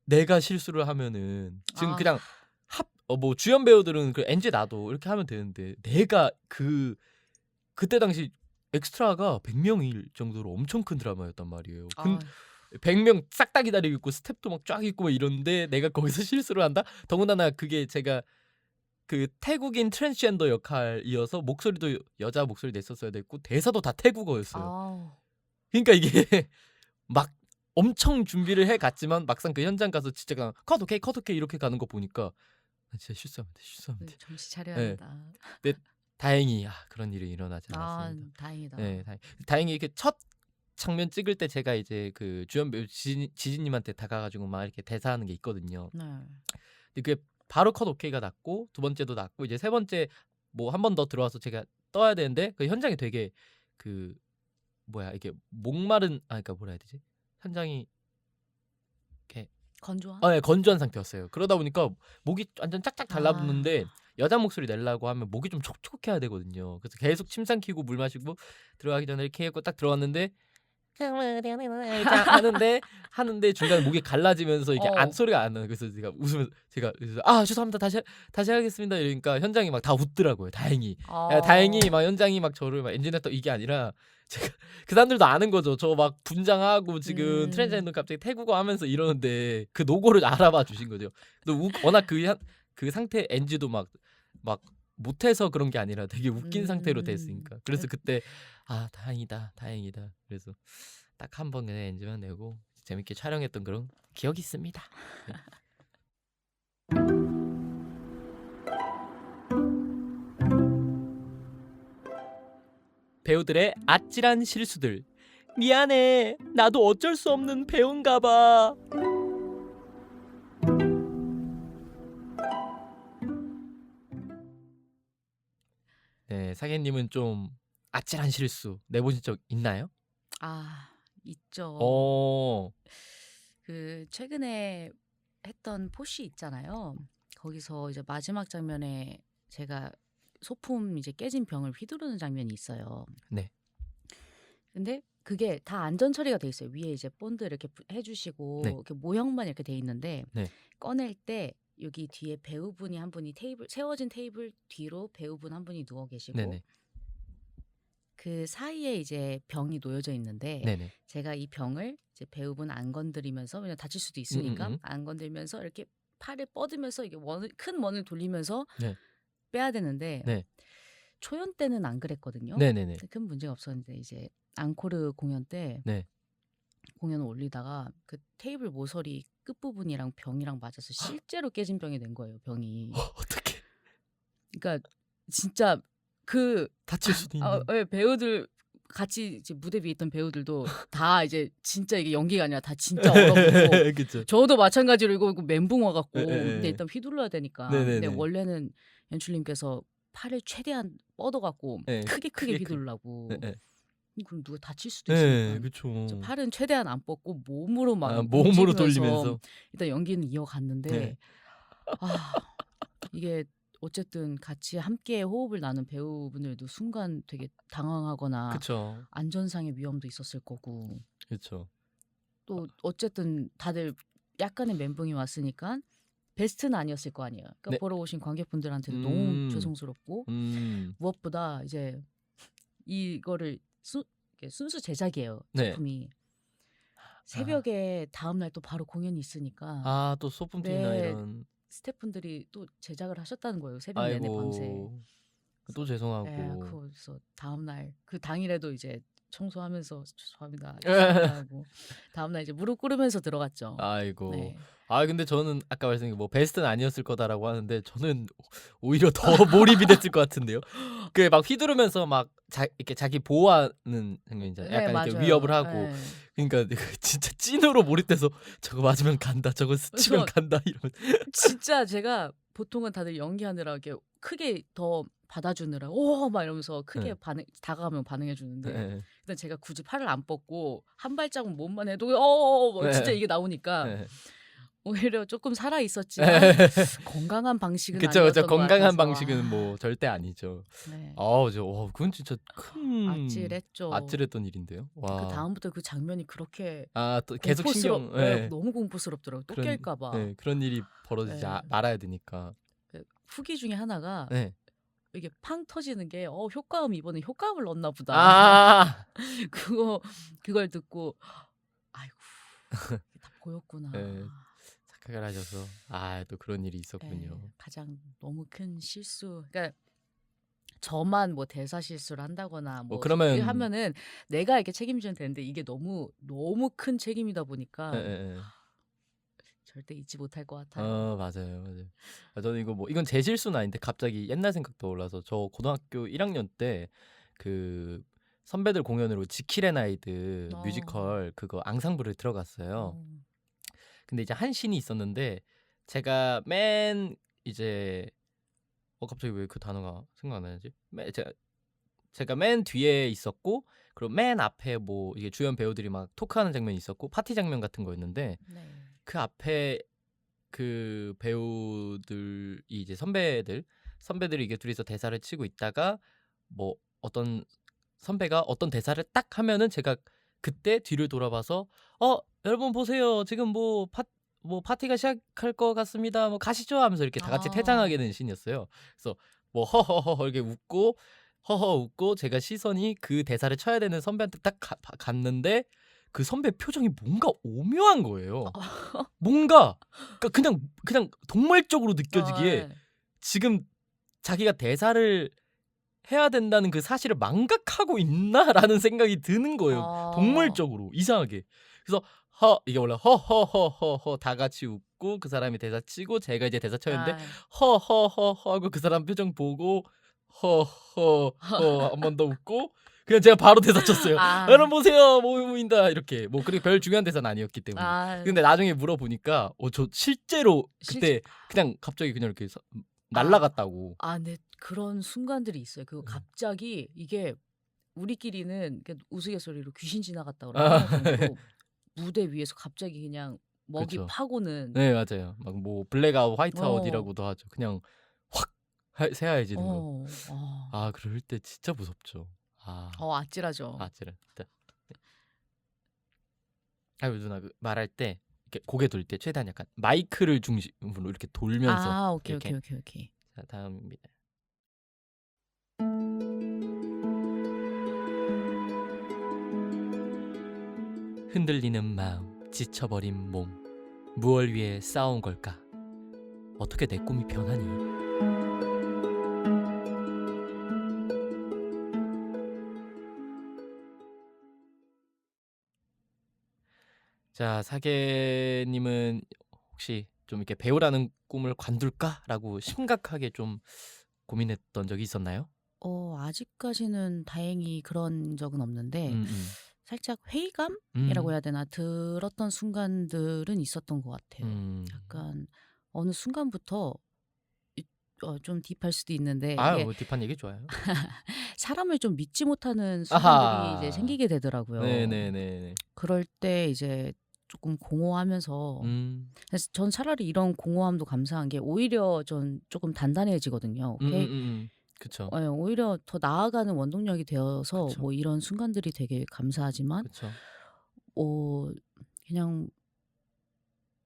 내가 실수를 하면은 지금 아. 그냥 뭐 주연 배우들은 그 NG 나도 이렇게 하면 되는데 내가 그때 당시 엑스트라가 100명일 정도로 엄청 큰 드라마였단 말이에요. 아, 100명 싹 다 기다리고 있고 스텝도 막 쫙 있고 막 이런데 내가 거기서 실수를 한다? 더군다나 그게 제가 그 태국인 트랜스젠더 역할이어서 목소리도 여자 목소리 냈었어야 됐고 대사도 다 태국어였어요. 아우. 그러니까 이게 막 엄청 준비를 해 갔지만 막상 그 현장 가서 진짜 그냥 컷 오케이 이렇게 가는 거 보니까 진짜 실수하면 돼. 정신 차려야 네. 된다. 다행히 그런 일이 일어나지 아, 않았습니다. 다행이다. 네, 다행히 이렇게 첫 장면 찍을 때 제가 이제 그 주연 배우 지진님한테 다가가지고 막 이렇게 대사하는 게 있거든요. 네. 근데 그게 바로 컷 오케이가 났고 두 번째도 났고 이제 세 번째 뭐 한 번 더 들어와서 제가 떠야 되는데 그 현장이 되게 그 뭐야 이게 목마른 그러니까 뭐라 해야 되지? 현장이 건조한? 네, 건조한 상태였어요. 그러다 보니까 목이 완전 짝짝 달라붙는데 여자 목소리 내려고 하면 목이 좀 촉촉해야 되거든요. 그래서 계속 침 삼키고 물 마시고 들어가기 전에 이렇게 했고 딱 들어왔는데 이렇게 하는데 중간에 목이 갈라지면서 이게 소리가 안 나요. 그래서 제가 웃으면서 그래서 죄송합니다. 다시 하겠습니다. 이러니까 현장이 막 다 웃더라고요. 다행히. 다행히 막 현장이 막 저를 막 엔진했던 이게 아니라 제가 그 사람들도 아는 거죠. 저 막 분장하고 지금 트랜스젠더 갑자기 태국어 하면서 이러는데 그 노고를 알아봐 주신 거죠. 또 워낙 그 상태 NG도 막 못해서 그런 게 아니라 되게 웃긴 상태로 됐으니까. 그래서 그때 다행이다. 그래서 딱 한 번에 NG만 내고 재밌게 촬영했던 그런 기억이 있습니다. 네. 배우들의 아찔한 실수들. 미안해. 나도 어쩔 수 없는 배우인가 봐. 네, 사계님은 좀 아찔한 실수 내보신 적 있나요? 있죠. 그 최근에 했던 포시 있잖아요. 거기서 이제 마지막 장면에 제가 소품 이제 깨진 병을 휘두르는 장면이 있어요. 네. 근데 그게 다 안전 처리가 돼 있어요. 위에 이제 본드 이렇게 해주시고 네. 이렇게 모형만 이렇게 돼 있는데 네. 꺼낼 때 여기 뒤에 배우분이 한 분이 세워진 테이블 뒤로 배우분 한 분이 누워 계시고 네네. 그 사이에 이제 병이 놓여져 있는데 네네. 제가 이 병을 이제 배우분 안 건드리면서 왜냐면 다칠 수도 있으니까 안 건들면서 이렇게 팔을 뻗으면서 이게 큰 원을 돌리면서 네. 빼야 되는데 네. 초연 때는 안 그랬거든요. 네네네. 큰 문제가 없었는데 이제 앙코르 공연 때 네. 공연을 올리다가 그 테이블 모서리 끝부분이랑 병이랑 맞아서 실제로 깨진 병이 된 거예요. 병이. 어떡해. 그러니까 진짜 다칠 수도 있는. 배우들 같이 이제 무대 위에 있던 배우들도 다 이제 진짜 이게 연기가 아니라 다 진짜 얼어붙고 그쵸. 저도 마찬가지로 이거 멘붕 와갖고 네. 근데 일단 휘둘러야 되니까 네네네. 근데 원래는 연출님께서 팔을 최대한 뻗어갖고 네, 크게 휘두르려고 네. 그럼 누가 다칠 수도 있으니까 네, 그쵸. 팔은 최대한 안 뻗고 몸으로 막 몸으로 움직이면서 돌리면서. 일단 연기는 이어갔는데 네. 이게 어쨌든 같이 함께 호흡을 나눈 배우분들도 순간 되게 당황하거나 그쵸. 안전상의 위험도 있었을 거고 그쵸. 또 어쨌든 다들 약간의 멘붕이 왔으니까 베스트는 아니었을 거 아니에요. 그러니까 네. 보러 오신 관객분들한테도 너무 죄송스럽고 무엇보다 이제 이거를 순수 제작이에요. 네. 작품이. 새벽에 다음날 또 바로 공연이 있으니까 또 소품팀이나 네. 이런. 스태프분들이 또 제작을 하셨다는 거예요. 새벽 내내 밤새. 아이고. 또 죄송하고. 그래서 다음날 그 당일에도 이제 청소하면서 죄송합니다 하고 다음날 이제 무릎 꿇으면서 들어갔죠. 아이고. 네. 근데 저는 아까 말씀드린 뭐 베스트는 아니었을 거다라고 하는데 저는 오히려 더 몰입이 됐을 것 같은데요. 그 막 휘두르면서 막 이렇게 자기 보호하는 장면이잖아요. 약간 이렇게 맞아요. 위협을 하고. 네. 그러니까 진짜 찐으로 몰입돼서 저거 맞으면 간다. 저거 스치면 간다 이러면. 진짜 제가 보통은 다들 연기하느라 이렇게 크게 더 받아주느라 막 이러면서 크게 다가가면 반응해 주는데 근데 제가 굳이 팔을 안 뻗고 한 발자국 몸만 해도 진짜 이게 나오니까 오히려 조금 살아 있었지만 건강한 방식은 그쵸. 아니었던 것 건강한 같아서. 방식은 뭐 절대 아니죠. 네. 그건 진짜 큰 아찔했죠. 아찔했던 일인데요. 와. 그 다음부터 그 장면이 그렇게 또 계속 신경. 너무 공포스럽더라고요. 또 깰까봐. 그런 일이 벌어지지 말아야 되니까. 후기 중에 하나가 네. 이게 팡 터지는 게 효과음 이번에 효과음을 넣었나 보다. 아. 그걸 듣고 아이고 이게 다 보였구나. 네. 착각을 하셔서 또 그런 일이 예, 있었군요. 가장 너무 큰 실수. 그러니까 저만 뭐 대사 실수를 한다거나 뭐 그러면 하면은 내가 이렇게 책임지면 되는데 이게 너무 큰 책임이다 보니까 예예예. 절대 잊지 못할 것 같아요. 맞아요, 맞아요. 저는 이건 제 실수는 아닌데 갑자기 옛날 생각 떠올라서 저 고등학교 1학년 때 그 선배들 공연으로 지킬의 나이드 어, 뮤지컬 그거 앙상블을 들어갔어요. 어, 근데 이제 한 씬이 있었는데 제가 맨 이제 갑자기 왜 그 단어가 생각 안 나지? 제가 맨 뒤에 있었고 그리고 맨 앞에 뭐 이게 주연 배우들이 막 토크하는 장면이 있었고 파티 장면 같은 거였는데 네. 그 앞에 그 배우들이 이제 선배들이 이게 둘이서 대사를 치고 있다가 뭐 어떤 선배가 어떤 대사를 딱 하면은 제가 그때 뒤를 돌아봐서 여러분 보세요 지금 뭐 파티가 시작할 것 같습니다 뭐 가시죠 하면서 이렇게 다 같이 아, 퇴장하게 되는 씬이었어요. 그래서 뭐 허허허허 이렇게 웃고 허허 웃고 제가 시선이 그 대사를 쳐야 되는 선배한테 딱 갔는데 그 선배 표정이 뭔가 오묘한 거예요. 뭔가 그러니까 그냥 동물적으로 느껴지기에 예. 지금 자기가 대사를 해야 된다는 그 사실을 망각하고 있나라는 생각이 드는 거예요. 아, 동물적으로 이상하게. 그래서 이게 원래 허허허허허 다 같이 웃고 그 사람이 대사 치고 제가 이제 대사 쳐야 하는데 아, 허허허허 하고 그 사람 표정 보고 허허허 한 번 더 웃고 그냥 제가 바로 대사 쳤어요. 아, 여러분 보세요 모임입니다 이렇게 뭐 그렇게 별 중요한 대사는 아니었기 때문에. 아, 근데 나중에 물어보니까 저 실제로 실제, 그때 그냥 갑자기 그냥 이렇게 아, 날라갔다고. 네, 그런 순간들이 있어요. 그 네. 갑자기 이게 우리끼리는 이렇게 우스갯소리로 귀신 지나갔다 그러고 아 할 정도로 무대 위에서 갑자기 그냥 먹이 그쵸. 파고는 네 맞아요. 막 뭐 블랙아웃 어, 화이트아웃이라고도 하죠. 그냥 확 새하얘지는 거. 아, 그럴 때 진짜 무섭죠. 아찔하죠. 아찔하다. 누나 말할 때 이렇게 고개 돌 때 최대한 약간 마이크를 중심으로 이렇게 돌면서 오케이, 이렇게. 오케이, 오케이, 오케이. 자 다음입니다. 흔들리는 마음, 지쳐버린 몸. 무얼 위해 싸운 걸까? 어떻게 내 꿈이 변하니? 자, 사계님은 혹시 좀 이렇게 배우라는 꿈을 관둘까라고 심각하게 좀 고민했던 적이 있었나요? 아직까지는 다행히 그런 적은 없는데 음, 살짝 회의감이라고 음, 해야 되나 들었던 순간들은 있었던 것 같아요. 음. 약간 어느 순간부터 좀 딥할 수도 있는데 이게 뭐 딥한 얘기 좋아요. 사람을 좀 믿지 못하는 순간들이 이제 아하. 생기게 되더라고요. 네네네. 그럴 때 이제 조금 공허하면서 음, 그래서 전 차라리 이런 공허함도 감사한 게 오히려 전 조금 단단해지거든요. 오케이? 그쵸, 오히려 더 나아가는 원동력이 되어서 그쵸, 뭐 이런 순간들이 되게 감사하지만 그쵸. 어 그냥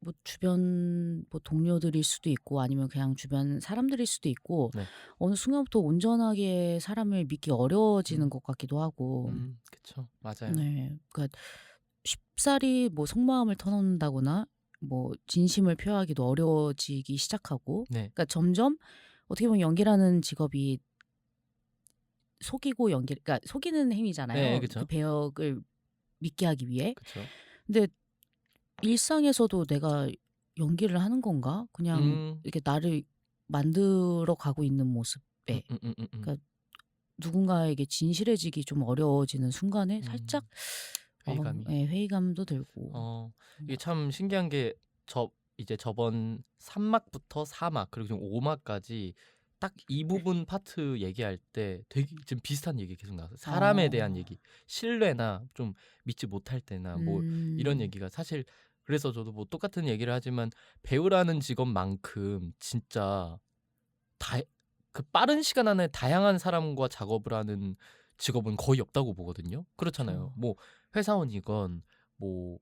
뭐 주변 뭐 동료들일 수도 있고 아니면 그냥 주변 사람들일 수도 있고 네. 어느 순간부터 온전하게 사람을 믿기 어려워지는 음, 것 같기도 하고 그쵸. 맞아요. 네. 그러니까 쉽사리 뭐 속마음을 터놓는다거나 뭐 진심을 표하기도 어려워지기 시작하고 네. 그러니까 점점 어떻게 보면 연기라는 직업이 속이고 그러니까 속이는 네, 행위잖아요. 그 그쵸. 배역을 믿게 하기 위해. 그쵸. 근데 일상에서도 내가 연기를 하는 건가? 그냥 음, 이렇게 나를 만들어 가고 있는 모습에. 그러니까 누군가에게 진실해지기 좀 어려워지는 순간에 살짝 회의감이. 회의감도 들고. 이게 참 신기한 게 이제 저번 3막부터 4막 그리고 지금 5막까지 딱 이 부분 파트 얘기할 때 되게 지금 비슷한 얘기 계속 나왔어요. 사람에 대한 어. 얘기, 신뢰나 좀 믿지 못할 때나 뭐 이런 음. 얘기가 사실 그래서 저도 뭐 똑같은 얘기를 하지만 배우라는 직업만큼 진짜 다 그 빠른 시간 안에 다양한 사람과 작업을 하는 직업은 거의 없다고 보거든요. 그렇잖아요. 그쵸. 뭐 회사원이건 뭐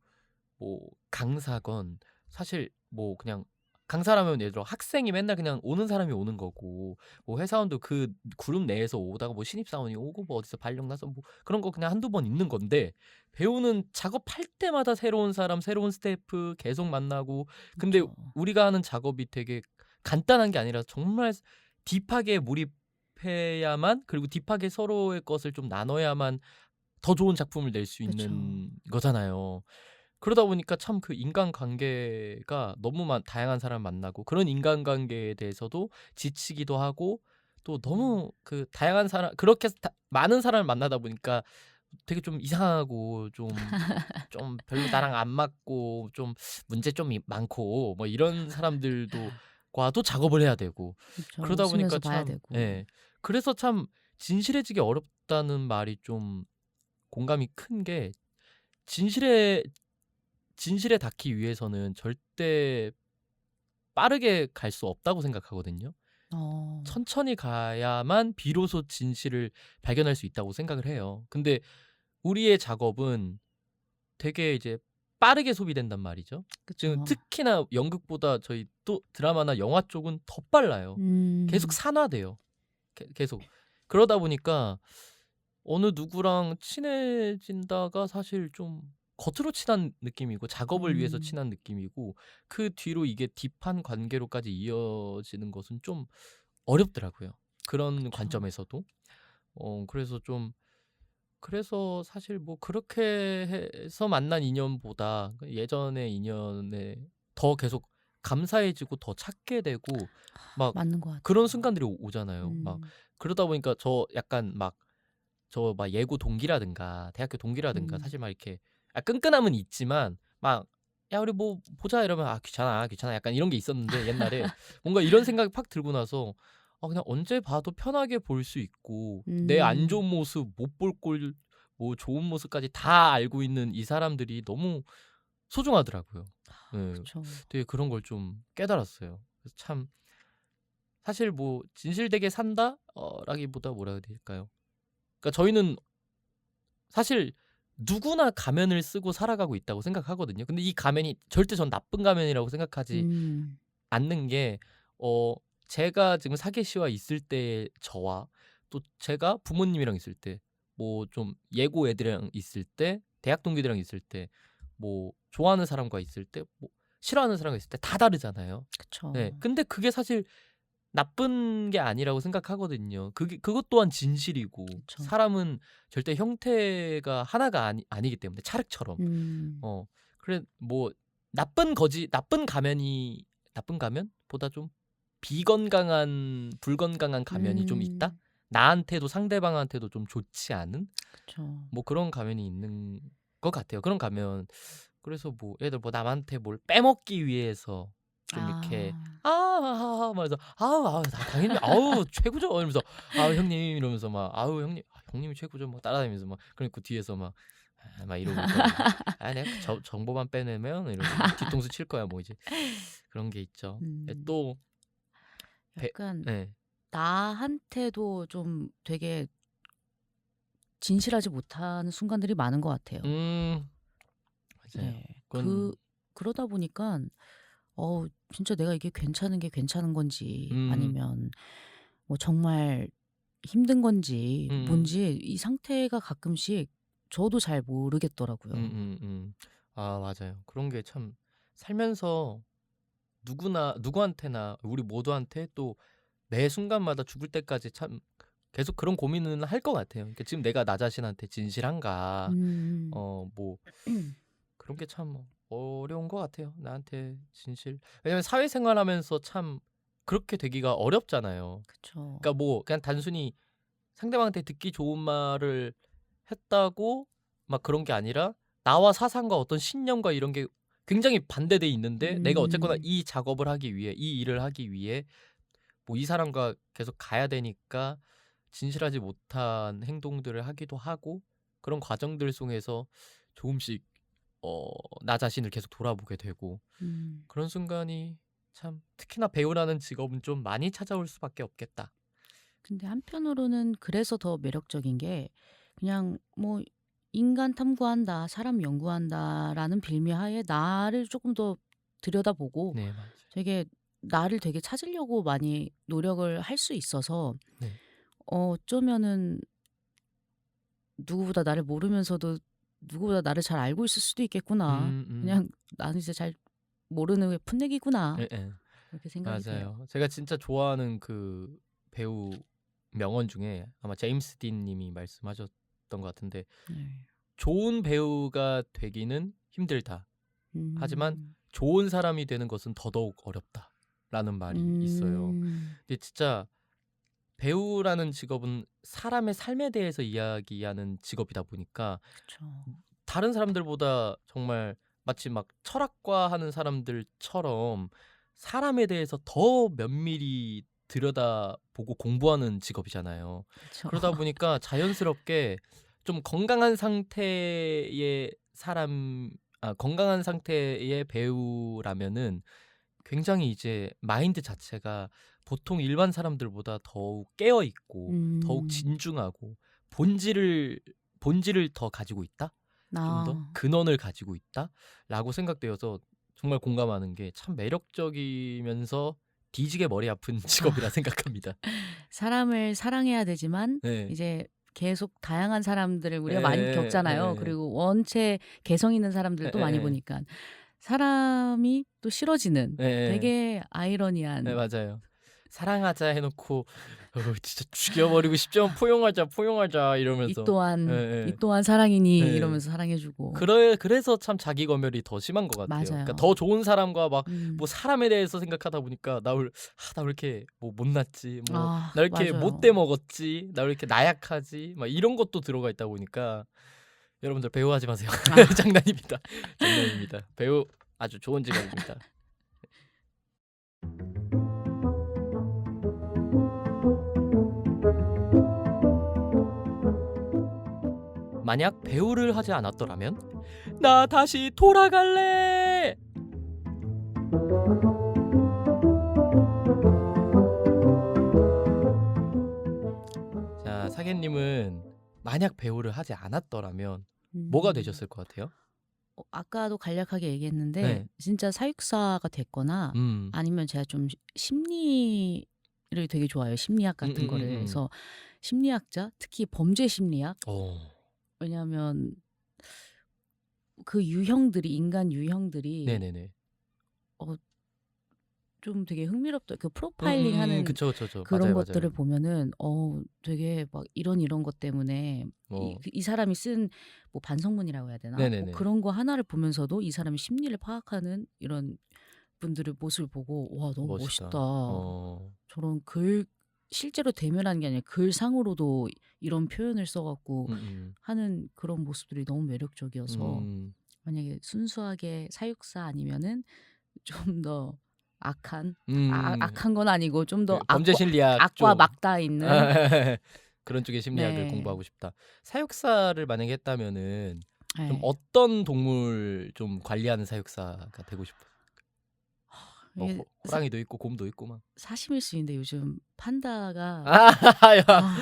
강사건 사실 뭐 그냥 강사라면 예를 들어 학생이 맨날 그냥 오는 사람이 오는 거고 뭐 회사원도 그 그룹 내에서 오다가 뭐 신입사원이 오고 뭐 어디서 발령 나서 뭐 그런 거 그냥 한두 번 있는 건데 배우는 작업할 때마다 새로운 사람, 새로운 스태프 계속 만나고 근데 그쵸. 우리가 하는 작업이 되게 간단한 게 아니라 정말 딥하게 몰입해야만 그리고 딥하게 서로의 것을 좀 나눠야만 더 좋은 작품을 낼 수 그쵸. 있는 거잖아요. 그러다 보니까 참 그 인간관계가 너무 다양한 사람 만나고 그런 인간관계에 대해서도 지치기도 하고 또 음. 너무 그 다양한 사람 그렇게 많은 사람을 만나다 보니까 되게 좀 이상하고 좀 별로 나랑 안 맞고 좀 문제 좀 많고 뭐 이런 사람들도 과도 작업을 해야 되고 그쵸. 그러다 보니까 웃으면서 봐야 참 되고. 예. 그래서 참 진실해지기 어렵다는 말이 좀 공감이 큰 게 진실에 진실에 닿기 위해서는 절대 빠르게 갈 수 없다고 생각하거든요. 어. 천천히 가야만 비로소 진실을 발견할 수 있다고 생각을 해요. 근데 우리의 작업은 되게 이제 빠르게 소비된단 말이죠. 지금 그쵸. 특히나 연극보다 저희 또 드라마나 영화 쪽은 더 빨라요. 계속 음. 산화돼요. 계속. 그러다 보니까 어느 누구랑 친해진다가 사실 좀 겉으로 친한 느낌이고 작업을 위해서 음. 친한 느낌이고 그 뒤로 이게 딥한 관계로까지 이어지는 것은 좀 어렵더라고요. 그런 그쵸. 관점에서도. 그래서 좀 그래서 사실 뭐 그렇게 해서 만난 인연보다 그 예전의 인연에 더 계속 감사해지고 더 찾게 되고 막 맞는 것 그런 같아요. 순간들이 오잖아요. 막 음. 그러다 보니까 저 약간 막 예고 동기라든가 대학교 동기라든가 음. 사실 막 이렇게 끈끈함은 있지만 막 "야 우리 뭐 보자." 이러면 "아 귀찮아, 귀찮아." 약간 이런 게 있었는데 옛날에 뭔가 이런 생각이 팍 들고 나서 그냥 언제 봐도 편하게 볼 수 있고 내 안 음. 좋은 모습 못 볼 꼴 뭐 좋은 모습까지 다 알고 있는 이 사람들이 너무 소중하더라고요. 예. 그쵸. 되게 그런 걸 좀 깨달았어요. 그래서 참 사실 뭐 '진실되게 산다.' 라기보다 뭐라 해야 될까요? 그러니까 저희는 사실 누구나 가면을 쓰고 살아가고 있다고 생각하거든요. 근데 이 가면이 절대 전 나쁜 가면이라고 생각하지 음. 않는 게 어 제가 지금 사계 씨와 있을 때의 저와 또 제가 부모님이랑 있을 때 뭐 좀 예고 애들이랑 있을 때 대학 동기들이랑 있을 때 뭐 좋아하는 사람과 있을 때 뭐 싫어하는 사람과 있을 때 다 다르잖아요. 그쵸. 네. 근데 그게 사실 나쁜 게 아니라고 생각하거든요. 그것 또한 진실이고 그쵸. 사람은 절대 형태가 하나가 아니기 때문에 찰흙처럼. 음. 어 그래 뭐 나쁜 가면이 나쁜 가면보다 좀 비건강한 불건강한 가면이 좀 있다? 음. 나한테도 상대방한테도 좀 좋지 않은 그쵸. 뭐 그런 가면이 있는 것 같아요. 그런 가면 그래서 뭐 예를 들어 뭐 남한테 뭘 빼먹기 위해서 좀 이렇게 아. 하하하 하면서 "아우 당연히 아우 최고죠." 이러면서 "아우 형님." 이러면서 막 "아우 형님 형님이 최고죠." 막 따라다니면서 막 그러니까 뒤에서 막 이러고 있다가 내가 그 정보만 빼내면" 이러고 막 뒤통수 칠 거야 뭐 이제 그런 게 있죠. 음. 또 배 약간 예. 나한테도 좀 되게 진실하지 못하는 순간들이 많은 것 같아요. 음 맞아요. 네. 그건 그러다 보니까 진짜 내가 이게 괜찮은 게 괜찮은 건지 음 아니면 뭐 정말 힘든 건지 음음. 뭔지 이 상태가 가끔씩 저도 잘 모르겠더라고요. 맞아요. 그런 게 참 살면서 누구나 누구한테나 우리 모두한테 또 매 순간마다 죽을 때까지 참 계속 그런 고민은 할 것 같아요. 그러니까 지금 내가 나 자신한테 진실한가? 음. 뭐 그런 게 참 어려운 것 같아요. 나한테 진실. 왜냐면 사회생활하면서 참 그렇게 되기가 어렵잖아요. 그쵸. 그러니까 뭐 그냥 단순히 상대방한테 듣기 좋은 말을 했다고 막 그런 게 아니라 나와 사상과 어떤 신념과 이런 게 굉장히 반대돼 있는데 내가 어쨌거나 음. 이 작업을 하기 위해 이 일을 하기 위해 뭐 이 사람과 계속 가야 되니까 진실하지 못한 행동들을 하기도 하고 그런 과정들 속에서 조금씩 나 자신을 계속 돌아보게 되고 음. 그런 순간이 참 특히나 배우라는 직업은 좀 많이 찾아올 수밖에 없겠다. 근데 한편으로는 그래서 더 매력적인 게 그냥 뭐 '인간 탐구한다. 사람 연구한다.'라는 빌미하에 나를 조금 더 들여다보고 네 맞아요. 되게 나를 되게 찾으려고 많이 노력을 할 수 있어서 네. 어쩌면은 누구보다 나를 모르면서도 누구보다 나를 잘 알고 있을 수도 있겠구나. 그냥 '나는 이제 잘 모르는 왜 풋내기구나.' 예예. 그렇게 생각이 돼요. 맞아요. 제가 진짜 좋아하는 그 배우 명언 중에 아마 제임스 딘 님이 말씀하셨던 것 같은데 네. "좋은 배우가 되기는 힘들다. 하지만 음. 좋은 사람이 되는 것은 더더욱 어렵다."라는 말이 있어요. 음. 근데 진짜 배우라는 직업은 사람의 삶에 대해서 이야기하는 직업이다 보니까 그쵸. 다른 사람들보다 정말 마치 막 철학과 하는 사람들처럼 사람에 대해서 더 면밀히 들여다보고 공부하는 직업이잖아요. 그쵸. 그러다 보니까 자연스럽게 좀 건강한 상태의 건강한 상태의 배우라면은 굉장히 이제 마인드 자체가 보통 일반 사람들보다 더욱 깨어 있고 더욱 음. 진중하고 본질을 더 가지고 있다? 좀 더 아. 근원을 가지고 있다라고 생각되어서 정말 공감하는 게 참 매력적이면서 뒤지게 머리 아픈 직업이라 아. 생각합니다. 사람을 사랑해야 되지만 네. 이제 계속 다양한 사람들을 우리가 많이 예예예. 겪잖아요. 예예. 그리고 원체 개성 있는 사람들도 많이 예예예. 보니까 사람이 또 싫어지는 예예. 되게 네, 아이러니한 맞아요. 사랑하자 해놓고 진짜 죽여버리고 싶지만 포용하자 이 이러면서 또한 이 예예. 또한 사랑이니 예. 이러면서 사랑해 주고. 그래서 참 자기 검열이 더 심한 것 같아요. 그러니까 맞아요. 더 좋은 사람과 막 뭐 음. 사람에 대해서 생각하다 보니까 나 왜 이렇게 뭐 못났지, 뭐 아 나 왜 이렇게 맞아요. 못돼 먹었지, 나 왜 이렇게 나약하지, 막 이런 것도 들어가 있다 보니까 여러분들 배우하지 마세요. 아 장난입니다. 장난입니다. 배우 아주 좋은 직업입니다. 만약 배우를 하지 않았더라면 나 다시 돌아갈래. 자, 사계님은 만약 배우를 하지 않았더라면 뭐가 음. 되셨을 것 같아요? 아까도 간략하게 얘기했는데 네. 진짜 사육사가 됐거나 음. 아니면 제가 좀 심리를 되게 좋아해요. 심리학 같은 거를. 음. 그래서 심리학자, 특히 범죄 심리학. 어. 왜냐하면 그 유형들이 인간 유형들이 네네네. 어 좀 되게 흥미롭다. 그 프로파일링 하는 그쵸. 그런 맞아요. 것들을 보면은 되게 막 이런 것 때문에 어. 이 사람이 쓴 뭐 반성문이라고 해야 되나? 뭐 네네네. 그런 거 하나를 보면서도 이 사람의 심리를 파악하는 이런 분들의 모습을 보고 '와 너무 멋있다. 멋있다. 어. 저런 글 실제로 대면하는 게 아니라 글상으로도 이런 표현을 써 갖고 음음. 하는 그런 모습들이 너무 매력적이어서 음. 만약에 순수하게 사육사 아니면은 좀 더 악한 음. 악한 건 아니고 좀 더 그 범죄 심리학 악과 쪽 맞닿아 있는 그런 쪽의 심리학을 네. 공부하고 싶다. 사육사를 만약에 했다면은 좀 예. 어떤 동물 좀 관리하는 사육사가 되고 싶어요? 뭐 이게 호랑이도 있고 곰도 있고 막. 사심일 수 있는데 요즘 판다가 아 야. 아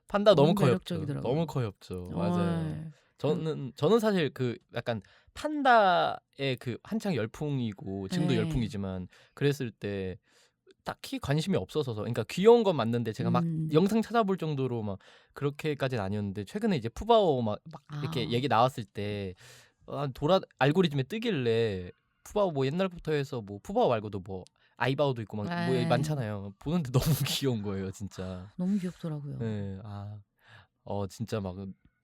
판다 너무 너무 커엽죠. 너무 매력적이더라고요. 커엽죠. 맞아요. 예. 그 저는 사실 그 약간 판다의 그 한창 열풍이고 지금도 예. 열풍이지만 그랬을 때 딱히 관심이 없어서 그러니까 귀여운 건 맞는데 제가 막 음. 영상 찾아볼 정도로 막 그렇게까지는 아니었는데 최근에 이제 푸바오 막 이렇게 아. 얘기 나왔을 때 돌아 알고리즘에 뜨길래 푸바오 뭐 옛날부터 해서 뭐 푸바오 말고도 뭐 아이바오도 있고 막 뭐 예. 많잖아요. 보는데 너무 귀여운 거예요, 진짜. 너무 귀엽더라고요. 예. 진짜 막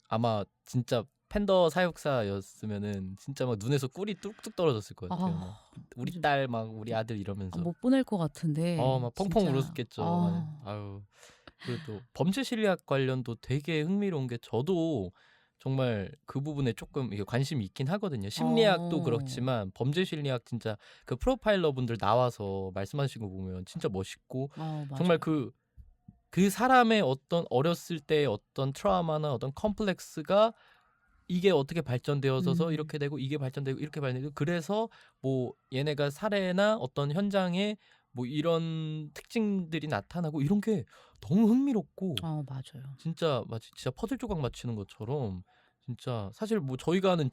아마 진짜 팬더 사육사였으면은 진짜 막 눈에서 꿀이 뚝뚝 떨어졌을 것 같아요. 막 아 우리 요즘 딸 막 우리 아들 이러면서 못 보낼 것 같은데 막 펑펑 진짜 울었겠죠. 아유. 그리고 또 범죄 심리학 관련도 되게 흥미로운 게 저도 정말 그 부분에 조금 이게 관심이 있긴 하거든요. 심리학도 어. 그렇지만 범죄 심리학 진짜 그 프로파일러 분들 나와서 말씀하시는 거 보면 진짜 멋있고 정말 맞아요. 그 사람의 어떤 어렸을 때의 어떤 트라우마나 어떤 컴플렉스가 이게 어떻게 발전되어서 음. 이렇게 되고 이게 발전되고 이렇게 발전되고 그래서 뭐 얘네가 살해나 어떤 현장에 뭐 이런 특징들이 나타나고 이런 게 너무 흥미롭고 맞아요. 진짜 마치 진짜 퍼즐 조각 맞추는 것처럼 진짜 사실 뭐 저희가 하는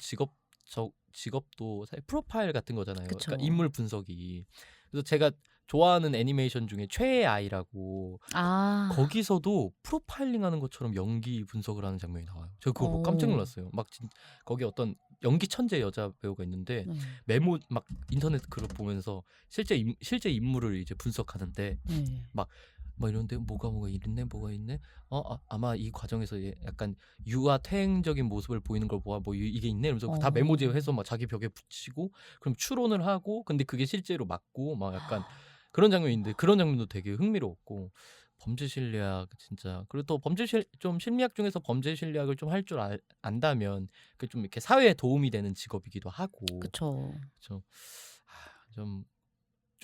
직업도 사실 프로파일 같은 거잖아요. 그러니까 그쵸. 인물 분석이. 그래서 제가 좋아하는 애니메이션 중에 최애 아이라고 아. 거기서도 프로파일링하는 것처럼 연기 분석을 하는 장면이 나와요. 제가 그거 보고 깜짝 어. 놀랐어요. 막 거기 어떤 연기 천재 여자 배우가 있는데 네. 메모 막 인터넷 그걸 보면서 실제 인물을 이제 분석하는데 네. 막 이런데 뭐가 있네 뭐가 있네 아마 이 과정에서 약간 유아 퇴행적인 모습을 보이는 걸 보아 뭐 이게 있네 이러면서 다 메모지해서 막 자기 벽에 붙이고 그럼 추론을 하고 근데 그게 실제로 맞고 막 약간 그런 장면인데 그런 장면도 되게 흥미로웠고 범죄 심리학 진짜 그리고 또 좀 심리학 중에서 범죄 심리학을 좀 할 줄 안다면 그 좀 이렇게 사회에 도움이 되는 직업이기도 하고 그쵸. 그렇죠. 좀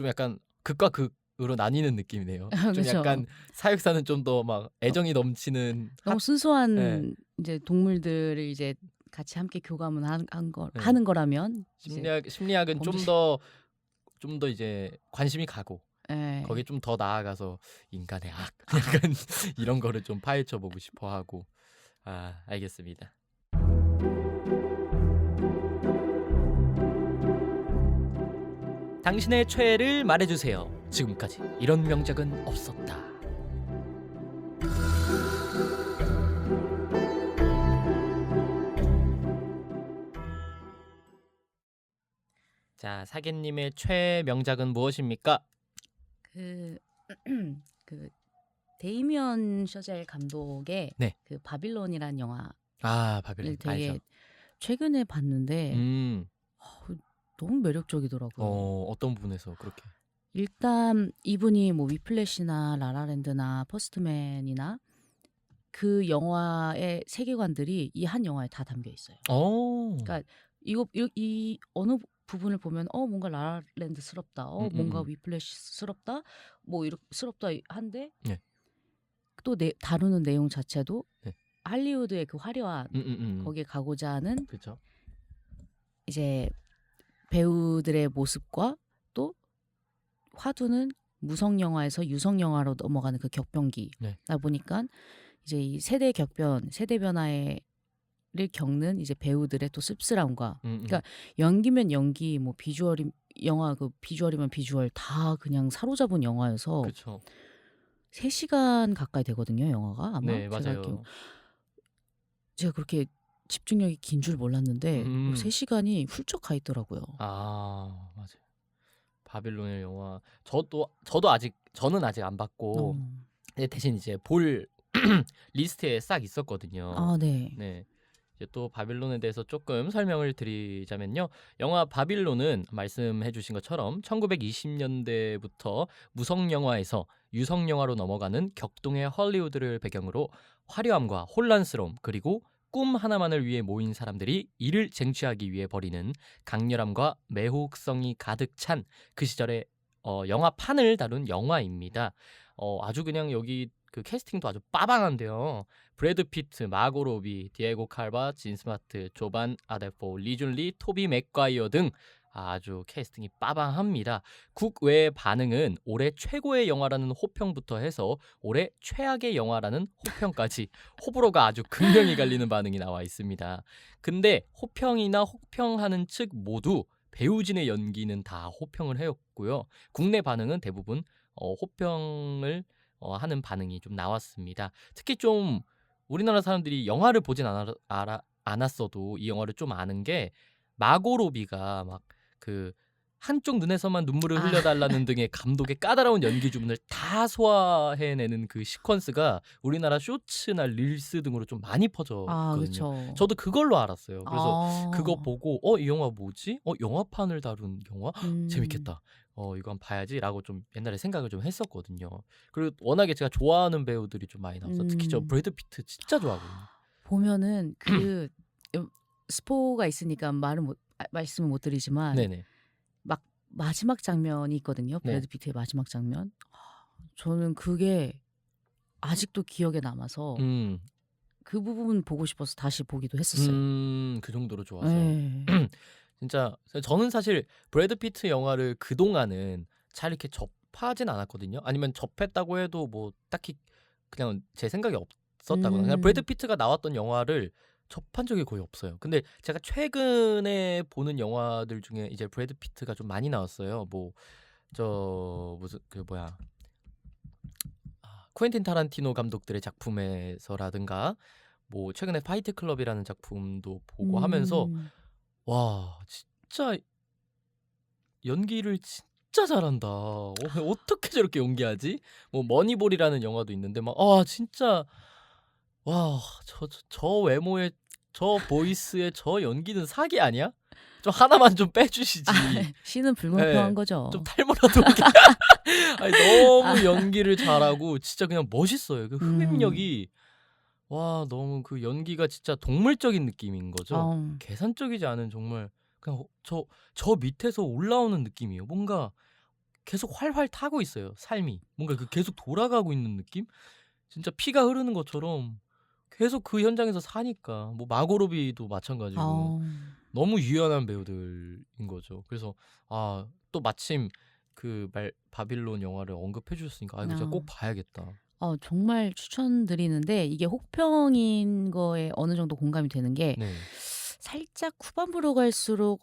약간 극과 극으로 나뉘는 느낌이네요. 좀 그쵸. 약간 사육사는 좀 더 막 애정이 넘치는 너무 예. 순수한 이제 동물들을 이제 같이 함께 교감을 예. 하는 거라면 이제 심리학은 범죄 좀 더 이제 관심이 가고 예. 거기에 좀 더 나아가서 인간의 악 약간 이런 거를 좀 파헤쳐 보고 싶어 하고 알겠습니다. 당신의 최애를 말해주세요. 지금까지 이런 명작은 없었다. 자, 사계님의 최애 명작은 무엇입니까? 그 그 데이미언 셔젤 감독의 네. 그 바빌론이라는 영화를 바빌론 되게 알죠. 최근에 봤는데 음, 너무 매력적이더라고요. 어떤 부분에서 그렇게? 일단 이분이 뭐 위플래시나 라라랜드나 퍼스트맨이나 그 영화의 세계관들이 이 한 영화에 다 담겨 있어요. 그러니까 이 어느 부분을 보면 뭔가 라라랜드스럽다, 뭔가 위플래시스럽다, 뭐 이렇게 스럽다 한데 네. 또 다루는 내용 자체도 네. 할리우드의 그 화려한 거기에 가고자 하는 그렇죠. 이제 배우들의 모습과 또 화두는 무성 영화에서 유성 영화로 넘어가는 그 격변기다 네. 보니까 이제 이 세대 격변, 세대 변화를 겪는 이제 배우들의 또 씁쓸함과 그러니까 연기면 연기, 뭐 영화 그 비주얼이면 비주얼 다 그냥 사로잡은 영화여서 그렇죠. 3시간 가까이 되거든요, 영화가 아마. 네, 맞아요. 제가 그렇게 집중력이 긴 줄 몰랐는데 3시간이 훌쩍 가 있더라고요. 맞아요. 바빌론의 영화 저는 아직 안 봤고 대신 이제 볼 리스트에 싹 있었거든요. 네. 네. 이제 또 바빌론에 대해서 조금 설명을 드리자면요. 영화 바빌론은 말씀해 주신 것처럼 1920년대부터 무성 영화에서 유성 영화로 넘어가는 격동의 헐리우드를 배경으로 화려함과 혼란스러움 그리고 꿈 하나만을 위해 모인 사람들이 이를 쟁취하기 위해 벌이는 강렬함과 매혹성이 가득 찬 그 시절의 영화판을 다룬 영화입니다. 아주 그냥 여기 그 캐스팅도 아주 빠방한데요. 브래드 피트, 마고 로비, 디에고 칼바, 진 스마트, 조반 아데포, 리준 리, 토비 맥과이어 등 아주 캐스팅이 빠방합니다. 국외 반응은 올해 최고의 영화라는 호평부터 해서 올해 최악의 영화라는 호평까지 호불호가 아주 극명히 갈리는 반응이 나와 있습니다. 근데 호평이나 혹평하는 측 모두 배우진의 연기는 다 호평을 해왔고요. 국내 반응은 대부분 호평을 하는 반응이 좀 나왔습니다. 특히 좀 우리나라 사람들이 영화를 보진 않았어도 이 영화를 좀 아는 게 마고 로비가 막 그 한쪽 눈에서만 눈물을 흘려달라는 등의 감독의 까다로운 연기 주문을 다 소화해내는 그 시퀀스가 우리나라 쇼츠나 릴스 등으로 좀 많이 퍼졌거든요. 그렇죠. 저도 그걸로 알았어요. 그래서 그거 보고 이 영화 뭐지? 영화판을 다룬 영화? 재밌겠다. 이거 한번 봐야지라고 좀 옛날에 생각을 좀 했었거든요. 그리고 워낙에 제가 좋아하는 배우들이 좀 많이 나와서 특히 저 브래드 피트 진짜 좋아하거든요. 보면은 그 스포가 있으니까 말씀을 못 드리지만 네네. 막 마지막 장면이 있거든요. 브래드 피트의 마지막 장면. 저는 그게 아직도 기억에 남아서 그 부분 보고 싶어서 다시 보기도 했었어요. 그 정도로 좋아서. 진짜 저는 사실 브래드 피트 영화를 그동안은 잘 이렇게 접하진 않았거든요. 아니면 접했다고 해도 뭐 딱히 그냥 제 생각이 없었다거나 그냥 브래드 피트가 나왔던 영화를 접한 적이 거의 없어요. 근데 제가 최근에 보는 영화들 중에 이제 브래드 피트가 좀 많이 나왔어요. 뭐 저 무슨 그 뭐야 쿠엔틴 타란티노 감독들의 작품에서라든가 뭐 최근에 파이트 클럽이라는 작품도 보고 하면서 음. 와 진짜 연기를 진짜 잘한다. 어떻게 저렇게 연기하지? 뭐 머니볼이라는 영화도 있는데 막 진짜 와 저 외모에 저 보이스에 저 연기는 사기 아니야? 좀 하나만 좀 빼주시지. 씨는 불공평한 예. 거죠. 좀 탈모라도 오게. 아니 너무 연기를 잘하고 진짜 그냥 멋있어요. 그 음. 흡입력이 와 너무 그 연기가 진짜 동물적인 느낌인 거죠. 어. 계산적이지 않은 정말 그냥 저 밑에서 올라오는 느낌이에요. 뭔가 계속 활활 타고 있어요, 삶이. 뭔가 그 계속 돌아가고 있는 느낌? 진짜 피가 흐르는 것처럼 계속 그 현장에서 사니까. 뭐 마고로비도 마찬가지고 어. 너무 유연한 배우들인 거죠. 그래서 또 마침 바빌론 영화를 언급해 주셨으니까 이거 제가 어. 꼭 봐야겠다. 정말 추천드리는데 이게 혹평인 거에 어느 정도 공감이 되는 게 네. 살짝 후반부로 갈수록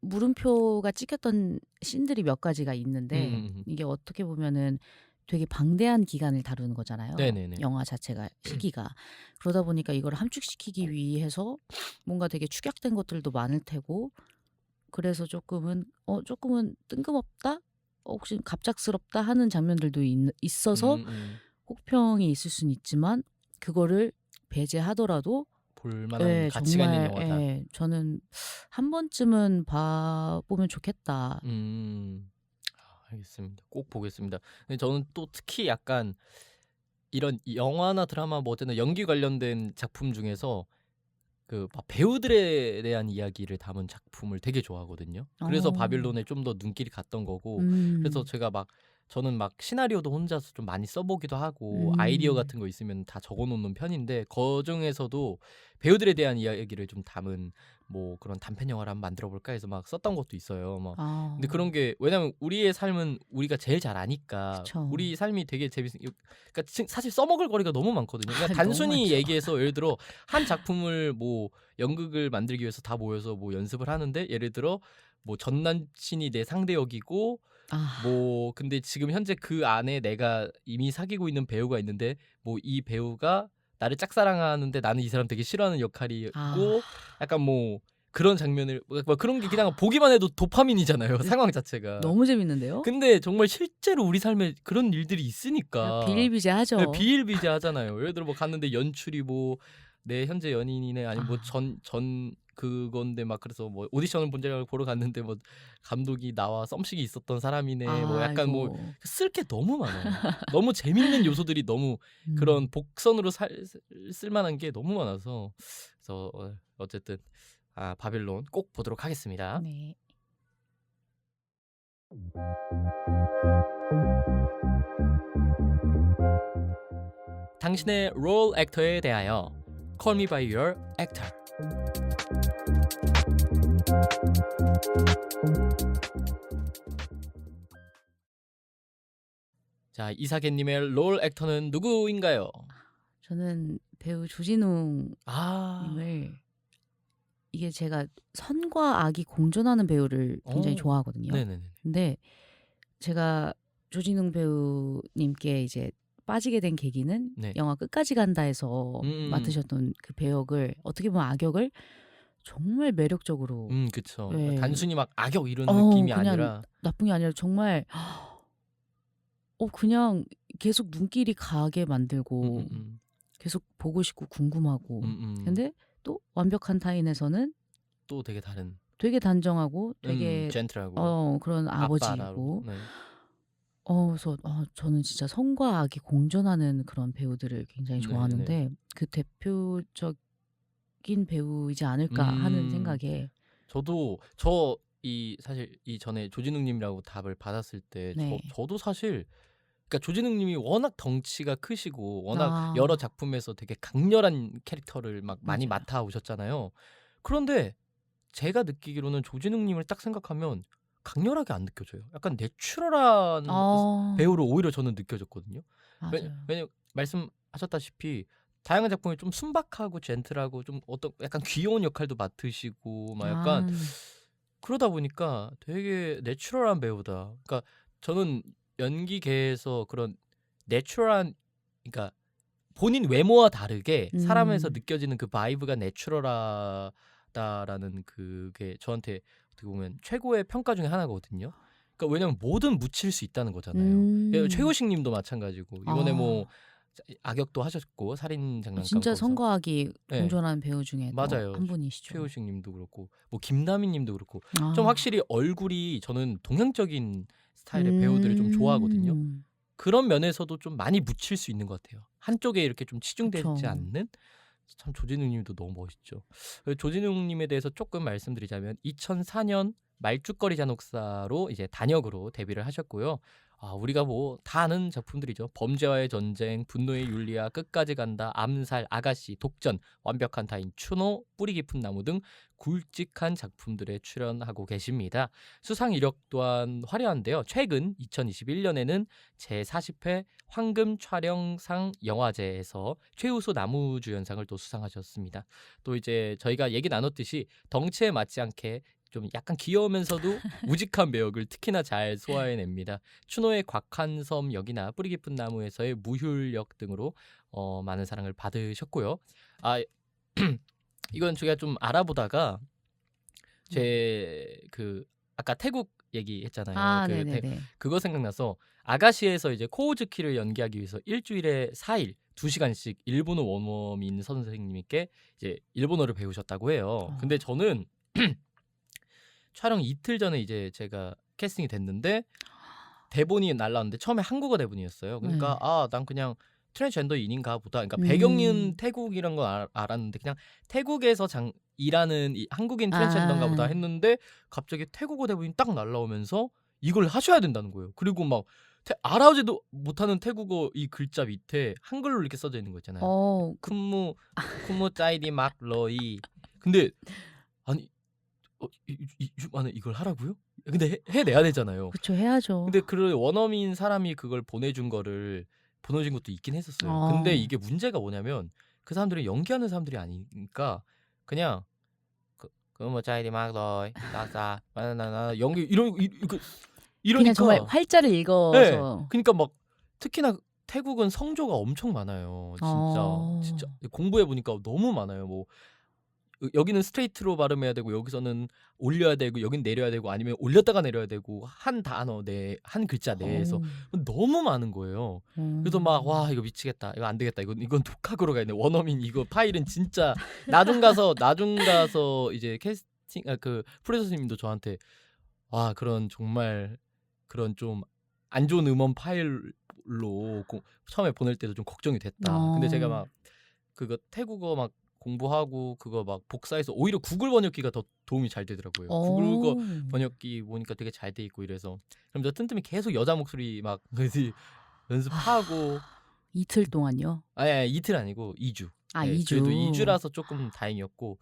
물음표가 찍혔던 씬들이 몇 가지가 있는데 이게 어떻게 보면은 되게 방대한 기간을 다루는 거잖아요. 네네네. 영화 자체가 시기가. 그러다 보니까 이걸 함축시키기 위해서 뭔가 되게 축약된 것들도 많을 테고 그래서 조금은 뜬금없다? 혹시 갑작스럽다 하는 장면들도 있어서 혹평이 있을 수는 있지만 그거를 배제하더라도 볼만한 가치가 있는 영화다. 저는 한 번쯤은 봐보면 좋겠다. 알겠습니다. 꼭 보겠습니다. 근데 저는 또 특히 약간 이런 영화나 드라마 뭐 어쨌든 연기 관련된 작품 중에서 막 배우들에 대한 이야기를 담은 작품을 되게 좋아하거든요. 그래서 바빌론에 좀 더 눈길이 갔던 거고 그래서 제가 저는 막 시나리오도 혼자서 좀 많이 써보기도 하고 아이디어 같은 거 있으면 다 적어놓는 편인데 그중에서도 배우들에 대한 이야기를 좀 담은 뭐 그런 단편 영화를 한번 만들어볼까 해서 막 썼던 것도 있어요. 막 근데 그런 게 왜냐면 우리의 삶은 우리가 제일 잘 아니까 그쵸. 우리 삶이 되게 그러니까 사실 써먹을 거리가 너무 많거든요. 그러니까 너무 단순히 많죠. 얘기해서 예를 들어 한 작품을 뭐 연극을 만들기 위해서 다 모여서 뭐 연습을 하는데 예를 들어 뭐 전 남친이 내 상대 역이고 뭐 근데 지금 현재 그 안에 내가 이미 사귀고 있는 배우가 있는데 뭐 이 배우가 나를 짝사랑하는데 나는 이 사람 되게 싫어하는 역할이고 약간 뭐 그런 장면을 뭐 그런 게 그냥 보기만 해도 도파민이잖아요. 상황 자체가. 너무 재밌는데요? 근데 정말 실제로 우리 삶에 그런 일들이 야, 있으니까 비일비재하죠. 네, 비일비재하잖아요. 예를 들어 뭐 갔는데 연출이 뭐 내 현재 연인이네 아니면 뭐 전 그건데 막 그래서 뭐 오디션을 본자를 보러 갔는데 뭐 감독이 나와 썸씽이 있었던 사람이네 뭐 약간 뭐 아이고. 쓸 게 너무 많아요. 너무 재밌는 요소들이 너무 그런 복선으로 쓸만한 게 너무 많아서 그래서 어쨌든 바빌론 꼭 보도록 하겠습니다. 네. 당신의 롤 액터에 대하여 Call Me By Your Actor. 자, 이사계님의 롤 액터는 누구인가요? 저는 배우 조진웅 님을 이게 제가 선과 악이 공존하는 배우를 굉장히 좋아하거든요. 네네네. 근데 제가 조진웅 배우님께 이제 빠지게 된 계기는 네. 영화 끝까지 간다에서 맡으셨던 그 배역을 어떻게 보면 악역을 정말 매력적으로 그쵸. 네. 단순히 막 악역 이런 느낌이 그냥 아니라 나쁜 게 아니라 정말 그냥 계속 눈길이 가게 만들고 계속 보고 싶고 궁금하고 근데 또 완벽한 타인에서는 또 되게 다른 되게 단정하고 되게 젠틀하고 그런 아버지고 네. 그래서 저는 진짜 선과 악이 공존하는 그런 배우들을 굉장히 좋아하는데 그 대표적인 배우이지 않을까 하는 생각에 저도 사실 이전에 조진웅님이라고 답을 받았을 때 네. 저도 사실 그러니까 조진웅님이 워낙 덩치가 크시고 워낙 여러 작품에서 되게 강렬한 캐릭터를 막 많이 맞아요. 맡아 오셨잖아요. 그런데 제가 느끼기로는 조진웅님을 딱 생각하면 강렬하게 안 느껴져요. 약간 내추럴한 배우로 오히려 저는 느껴졌거든요. 맞아요. 왜냐면 말씀하셨다시피 다양한 작품에 좀 순박하고 젠틀하고 좀 약간 귀여운 역할도 맡으시고 막 약간 그러다 보니까 되게 내추럴한 배우다. 그러니까 저는 연기계에서 그런 내추럴한, 그러니까 본인 외모와 다르게 사람에서 음. 느껴지는 그 바이브가 내추럴하다라는 그게 저한테 어떻게 보면 최고의 평가 중에 하나거든요. 그러니까 왜냐면 뭐든 묻힐 수 있다는 거잖아요. 음. 최우식 님도 마찬가지고 이번에 뭐 아. 악역도 하셨고 살인 장난감 진짜 거기서. 선거하기 네. 공존하는 배우 중에 또 맞아요. 한 분이시죠. 최우식 님도 그렇고 뭐 김다미 님도 그렇고 좀 아. 확실히 얼굴이 저는 동양적인 스타일의 배우들을 좀 좋아하거든요. 음. 그런 면에서도 좀 많이 묻힐 수 있는 것 같아요. 한쪽에 이렇게 좀 치중되지 그쵸. 않는. 참 조진웅 님도 너무 멋있죠. 조진웅 님에 대해서 조금 말씀드리자면 2004년 말죽거리 잔혹사로 이제 단역으로 데뷔를 하셨고요. 우리가 뭐 다 아는 작품들이죠. 범죄와의 전쟁, 분노의 윤리와 끝까지 간다, 암살, 아가씨, 독전, 완벽한 타인, 추노, 뿌리 깊은 나무 등 굵직한 작품들에 출연하고 계십니다. 수상 이력 또한 화려한데요. 최근 2021년에는 제40회 황금 촬영상 영화제에서 최우수 남우주연상을 또 수상하셨습니다. 또 이제 저희가 얘기 나눴듯이 덩치에 맞지 않게 좀 약간 귀여우면서도 우직한 매력을 특히나 잘 소화해냅니다. 추노의 곽한섬 역이나 뿌리 깊은 나무에서의 무휼역 등으로 많은 사랑을 받으셨고요. 아 이건 제가 좀 알아보다가 네. 제 그 아까 태국 얘기했잖아요. 아 네네네. 그거 생각나서 아가씨에서 이제 코우즈키를 연기하기 위해서 일주일에 4일 2시간씩 일본어 원어민 선생님께 이제 일본어를 배우셨다고 해요. 근데 어. 저는 촬영 이틀 전에 이제 제가 캐스팅이 됐는데 대본이 날라왔는데 처음에 한국어 대본이었어요. 그러니까 네. 난 그냥 트랜스젠더인인가 보다. 그러니까 배경은 음. 태국이란 건 알았는데 그냥 태국에서 일하는 한국인 트랜스젠더인가 보다 아. 했는데 갑자기 태국어 대본이 딱 날라오면서 이걸 하셔야 된다는 거예요. 그리고 막 알아보지도 못하는 태국어 이 글자 밑에 한글로 이렇게 써져 있는 거 있잖아요. 그 쿤무 짜이디 막 러이. 근데 아니 안에 이걸 하라고요? 근데 해내야 되잖아요. 그쵸. 해야죠. 근데 그 원어민 사람이 그걸 보내준 것도 있긴 했었어요. 근데 어. 이게 문제가 뭐냐면 그 사람들이 연기하는 사람들이 아니니까 그냥 그뭐 짜이디 막 러이 따싸 바나나 연기 그냥 정말 이러니까. 활자를 예. 읽어서 그러니까 막 특히나 태국은 성조가 엄청 많아요. 진짜. 진짜 어. 공부해 보니까 너무 많아요. 뭐 여기는 스트레이트로 발음해야 되고 여기서는 올려야 되고 여긴 내려야 되고 아니면 올렸다가 내려야 되고 한 단어 한 글자 내에서 어. 너무 많은 거예요. 그래서 막 와 이거 미치겠다. 이거 안 되겠다. 이건 독학으로 가야 돼. 원어민 이거 파일은 진짜 나중 가서 이제 캐스팅 그 프로듀서님도 저한테 와 그런 정말 그런 좀 안 좋은 음원 파일로 처음에 보낼 때도 좀 걱정이 됐다. 근데 제가 어. 막 그거 태국어 막 공부하고 그거 막 복사해서 오히려 구글 번역기가 더 도움이 잘 되더라고요. 구글 어. 번역기 보니까 되게 잘 돼 있고 이래서 그럼 저 틈틈이 계속 여자 목소리 막 연습하고. 아. 이틀 동안요? 아니 이틀 아니고 2주. 아 예, 2 그래도 주. 2주라서 조금 다행이었고.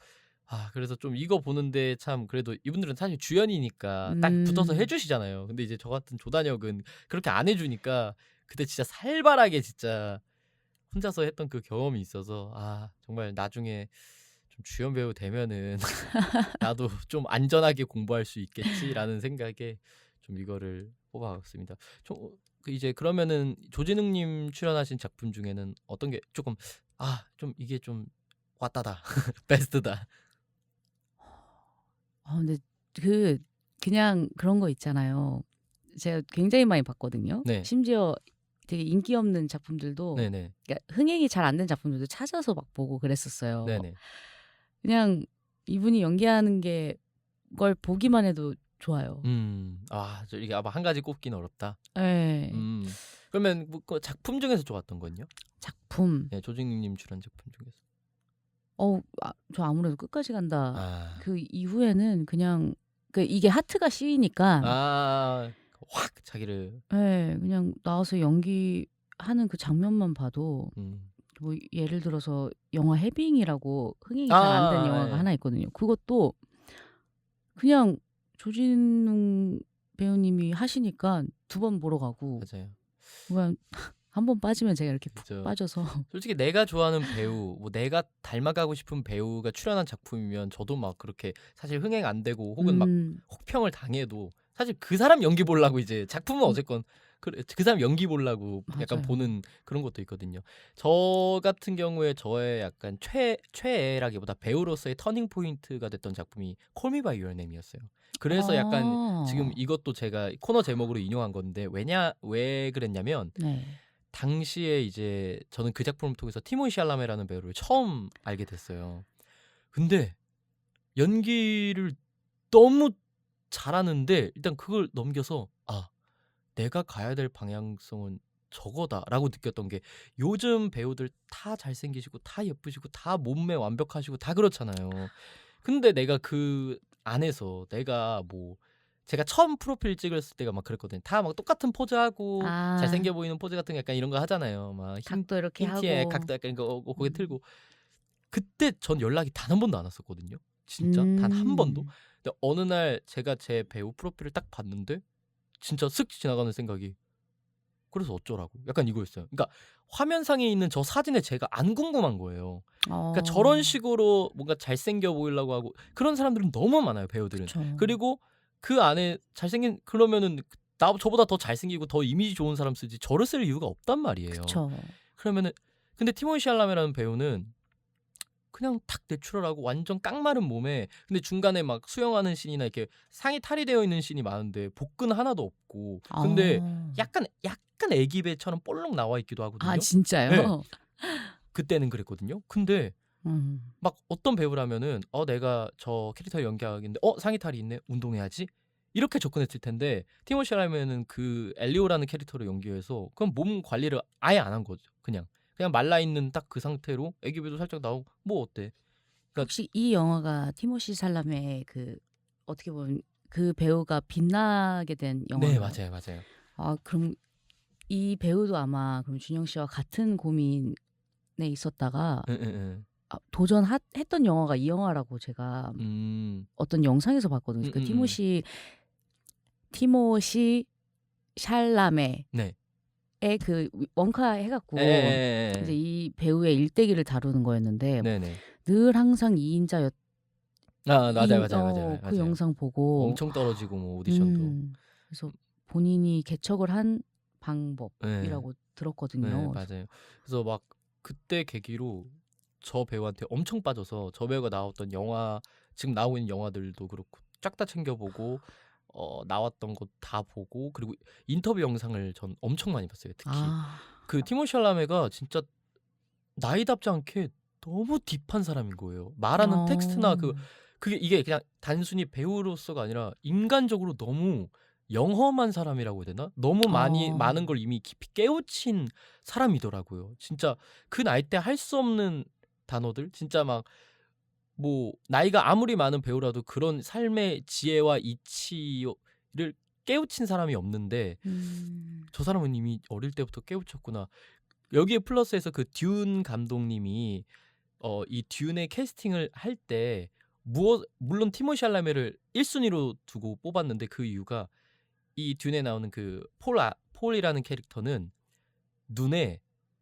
그래서 좀 이거 보는데 참 그래도 이분들은 사실 주연이니까 딱 붙어서 음. 해주시잖아요. 근데 이제 저 같은 조단역은 그렇게 안 해주니까 그때 진짜 살벌하게 진짜 혼자서 했던 그 경험이 있어서 정말 나중에 좀 주연 배우 되면은 나도 좀 안전하게 공부할 수 있겠지라는 생각에 좀 이거를 뽑아봤습니다. 이제 그러면은 조진웅님 출연하신 작품 중에는 어떤 게 조금 좀 이게 좀 왔다다 베스트다. 근데 그 그냥 그런 거 있잖아요. 제가 굉장히 많이 봤거든요. 네, 심지어 되게 인기 없는 작품들도 네네, 그러니까 흥행이 잘 안 된 작품들도 찾아서 막 보고 그랬었어요. 네네. 그냥 이분이 연기하는 게 걸 보기만 해도 좋아요. 이게 아마 한 가지 꼽기는 어렵다. 예. 그러면 그 작품 중에서 좋았던 건요? 작품. 네, 조진웅님 출연 작품 중에서. 저 아무래도 끝까지 간다. 아, 그 이후에는 그냥 이게 하트가 씌이니까 확 자기를. 예. 그냥 나와서 연기하는 그 장면만 봐도 음. 뭐 예를 들어서 영화 해빙이라고 흥행이 잘 안 된 영화가 예. 하나 있거든요. 그것도 그냥 조진웅 배우님이 하시니까 두 번 보러 가고 맞아요. 그냥 한 번 빠지면 제가 이렇게 푹 그죠. 빠져서 솔직히 내가 좋아하는 배우, 뭐 내가 닮아가고 싶은 배우가 출연한 작품이면 저도 막 그렇게 사실 흥행 안 되고 혹은 막 음. 혹평을 당해도 사실 그 사람 연기 보려고 이제 작품은 음 어쨌건 그 사람 연기 보려고 약간 맞아요. 보는 그런 것도 있거든요. 저 같은 경우에 저의 약간 최애라기보다 배우로서의 터닝 포인트가 됐던 작품이 콜미 바이 유어 네임이었어요. 그래서 약간 지금 아. 이것도 제가 코너 제목으로 인용한 건데 왜 그랬냐면 네. 당시에 이제 저는 그 작품을 통해서 티모시 샬라메라는 배우를 처음 알게 됐어요. 근데 연기를 너무 잘하는데 일단 그걸 넘겨서 '아 내가 가야 될 방향성은 저거다.'라고 느꼈던 게 요즘 배우들 다 잘생기시고 다 예쁘시고 다 몸매 완벽하시고 다 그렇잖아요. 근데 내가 그 안에서 내가 뭐 제가 처음 프로필 찍었을 때가 막 그랬거든요. 다 막 똑같은 포즈하고 아. 잘생겨 보이는 포즈 같은 거 약간 이런 거 하잖아요. 막 각도 이렇게 흰 티에 하고. 각도 약간 이거 고개 음. 틀고 그때 전 연락이 단 한 번도 안 왔었거든요. 진짜 단 한 번도. 음. 근데 어느 날 제가 제 배우 프로필을 딱 봤는데 진짜 슥 지나가는 생각이 '그래서 어쩌라고?' 약간 이거였어요. 그러니까 화면상에 있는 저 사진에 제가 안 궁금한 거예요. 그러니까 저런 어. 식으로 뭔가 잘생겨 보이려고 하고 그런 사람들은 너무 많아요, 배우들은. 그쵸. 그리고 그 안에 잘생긴 그러면은 저보다 더 잘생기고 더 이미지 좋은 사람 쓰지 저를 쓸 이유가 없단 말이에요. 그쵸. 그러면은 근데 티모시 샬라메라는 배우는 그냥 탁 내추럴하고 완전 깡마른 몸에 근데 중간에 막 수영하는 씬이나 이렇게 상의 탈이 되어 있는 씬이 많은데 복근 하나도 없고 근데 어. 약간 애기 배처럼 볼록 나와 있기도 아 하거든요. 예. 진짜요? 그때는 그랬거든요. 근데 음. 막 어떤 배우라면은 내가 저 캐릭터 연기하겠는데 상의 탈이 있네. 운동해야지." 이렇게 접근했을 텐데 티모시 샬라메는 그 엘리오라는 캐릭터를 연기해서 그럼 몸 관리를 아예 안 한 거죠. 그냥 말라 있는 딱 그 상태로 애기 배도 살짝 나오고 뭐 어때? 그러니까 혹시 이 영화가 티모시 샬라메의 그 어떻게 보면 그 배우가 빛나게 된 네 영화인가요? 맞아요, 맞아요. 아 그럼 이 배우도 아마 그럼 준영 씨와 같은 고민에 있었다가 예예예. 했던 영화가 이 영화라고 제가 음. 어떤 영상에서 봤거든요. 그 음음음. 티모시 샬라메의 네. 그 원카 해 갖고 이제 예예예예예. 이 배우의 일대기를 다루는 거였는데 네네. 늘 항상 2 인자였 아 맞아요, 이 맞아요, 맞아요, 그 맞아요. 영상 보고 엄청 떨어지고 뭐 오디션도. 그래서 본인이 개척을 한 예. 방법이라고 네 들었거든요. 그래서 맞아요. 그래서 막 그때 계기로 저 배우한테 엄청 빠져서 저 배우가 나왔던 영화 지금 나오고 있는 영화들도 그렇고 쫙 다 챙겨 보고 나왔던 것 다 보고 그리고 인터뷰 영상을 전 엄청 많이 봤어요 특히. 아. 그 티모시 샬라메가 진짜 나이답지 않게 너무 딥한 사람인 거예요. 말하는 텍스트나 어. 이게 그냥 단순히 배우로서가 아니라 인간적으로 너무 영험한 사람이라고 해야 되나? 너무 어. 많은 걸 이미 깊이 깨우친 사람이더라고요. 진짜 그 나이 때 할 수 없는 단어들 진짜 막 뭐 나이가 아무리 많은 배우라도 그런 삶의 지혜와 이치를 깨우친 사람이 없는데 음. '저 사람은 이미 어릴 때부터 깨우쳤구나.' 여기에 플러스해서 그 듄 감독님이 이 듄의 캐스팅을 할 때 물론 티모시 샬라메를 1 순위로 두고 뽑았는데 그 이유가 이 듄에 나오는 그 폴이라는 캐릭터는 눈에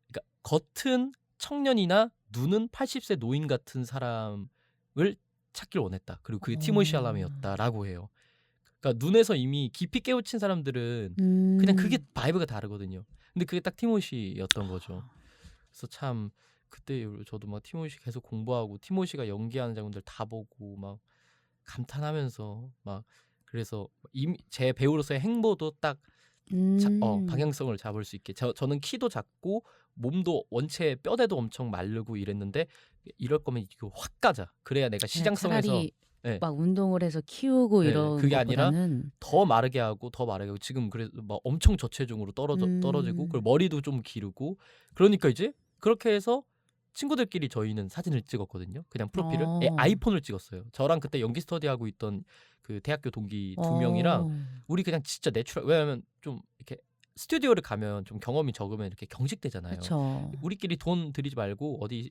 그러니까 겉은 청년이나 눈은 80세 노인 같은 사람을 찾길 원했다. 그리고 그게 티모시 어. 샬라메였다라고 해요. 그러니까 눈에서 이미 깊이 깨우친 사람들은 그냥 그게 음. 바이브가 다르거든요. 근데 그게 딱 티모시였던 거죠. 그래서 참 그때 이후로 저도 막 티모시 계속 공부하고 티모시가 연기하는 장면들 다 보고 막 감탄하면서 막 그래서 이미 제 배우로서의 행보도 딱 음. 방향성을 잡을 수 있게 저는 키도 작고 몸도 원체 뼈대도 엄청 마르고 이랬는데 '이럴 거면 이거 확 가자. 그래야 내가 그냥 시장성에서' 차라리 예. 막 운동을 해서 키우고 예. 이런 그게 아니라 것보다는 더 마르게 하고 지금 그래서 막 엄청 저체중으로 떨어지고 그리고 음. 머리도 좀 기르고 그러니까 이제 그렇게 해서 친구들끼리 저희는 사진을 찍었거든요. 그냥 프로필을. 어. 아이폰을 찍었어요. 저랑 그때 연기 스터디하고 있던 그 대학교 동기 두 명이랑 어. 우리 그냥 진짜 내추럴 왜냐하면 좀 이렇게 스튜디오를 가면 좀 경험이 적으면 이렇게 경직되잖아요. 그쵸. 우리끼리 돈 들이지 말고 어디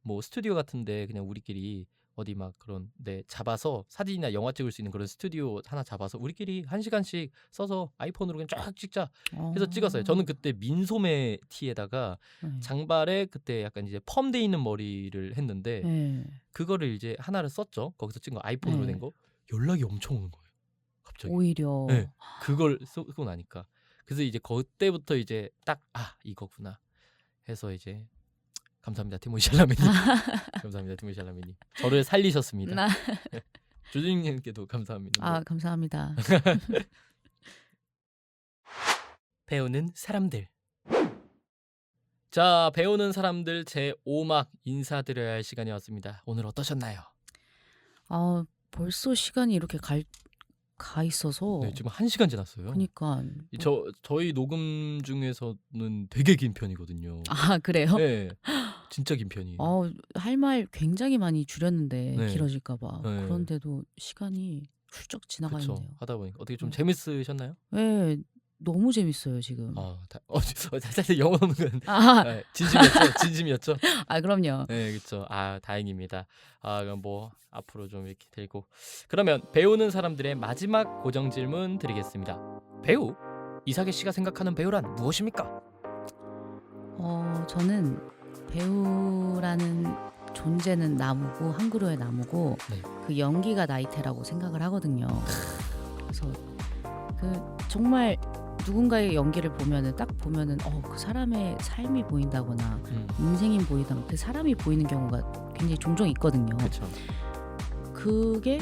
뭐 스튜디오 같은 데 그냥 우리끼리 어디 막 그런 데 잡아서 사진이나 영화 찍을 수 있는 그런 스튜디오 하나 잡아서 우리끼리 1시간씩 써서 아이폰으로 그냥 쫙 찍자 해서 찍었어요. 저는 그때 민소매 티에다가 네. 장발에 그때 약간 이제 펌돼 있는 머리를 했는데 네. 그거를 이제 하나를 썼죠. 거기서 찍은 거 아이폰으로 네. 된 거. 연락이 엄청 오는 거예요. 갑자기. 오히려 네. 그걸 쓰고 나니까. 그래서 이제 그때부터 이제 딱 이거구나 해서 이제 감사합니다 티모시 샬라메님. 감사합니다 티모시 샬라메님. 저를 살리셨습니다. 나 조진님께도 감사합니다. 아, 감사합니다. 배우는 사람들. 자, 배우는 사람들 제 5막 인사드려야 할 시간이 왔습니다. 오늘 어떠셨나요? 아, 벌써 시간이 이렇게 가 있어서 네, 지금 1시간 지났어요. 그러니까 저희 녹음 중에서는 되게 긴 편이거든요. 아, 그래요? 네, 진짜 긴 편이에요. 할 말 굉장히 많이 줄였는데 네. 길어질까 봐. 네. 그런데도 시간이 훌쩍 지나가 그쵸. 있네요. 하다 보니까 어떻게 좀 네. 재밌으셨나요? 네, 너무 재밌어요 지금. 살짝 영어 오는 건 아, 진심이었죠. 그럼요. 네, 그렇죠. 다행입니다. 그럼 뭐 앞으로 좀 이렇게 들고 그러면 배우는 사람들의 마지막 고정 질문 드리겠습니다. 배우 이삭의 씨가 생각하는 배우란 무엇입니까? 저는 배우라는 존재는 나무고 한글로의 나무고 네. 그 연기가 나이테라고 생각을 하거든요. 그래서 정말 누군가의 연기를 보면은 딱 보면은 그 사람의 삶이 보인다거나 인생이 보이거나 그 사람이 보이는 경우가 굉장히 종종 있거든요. 그렇죠. 그게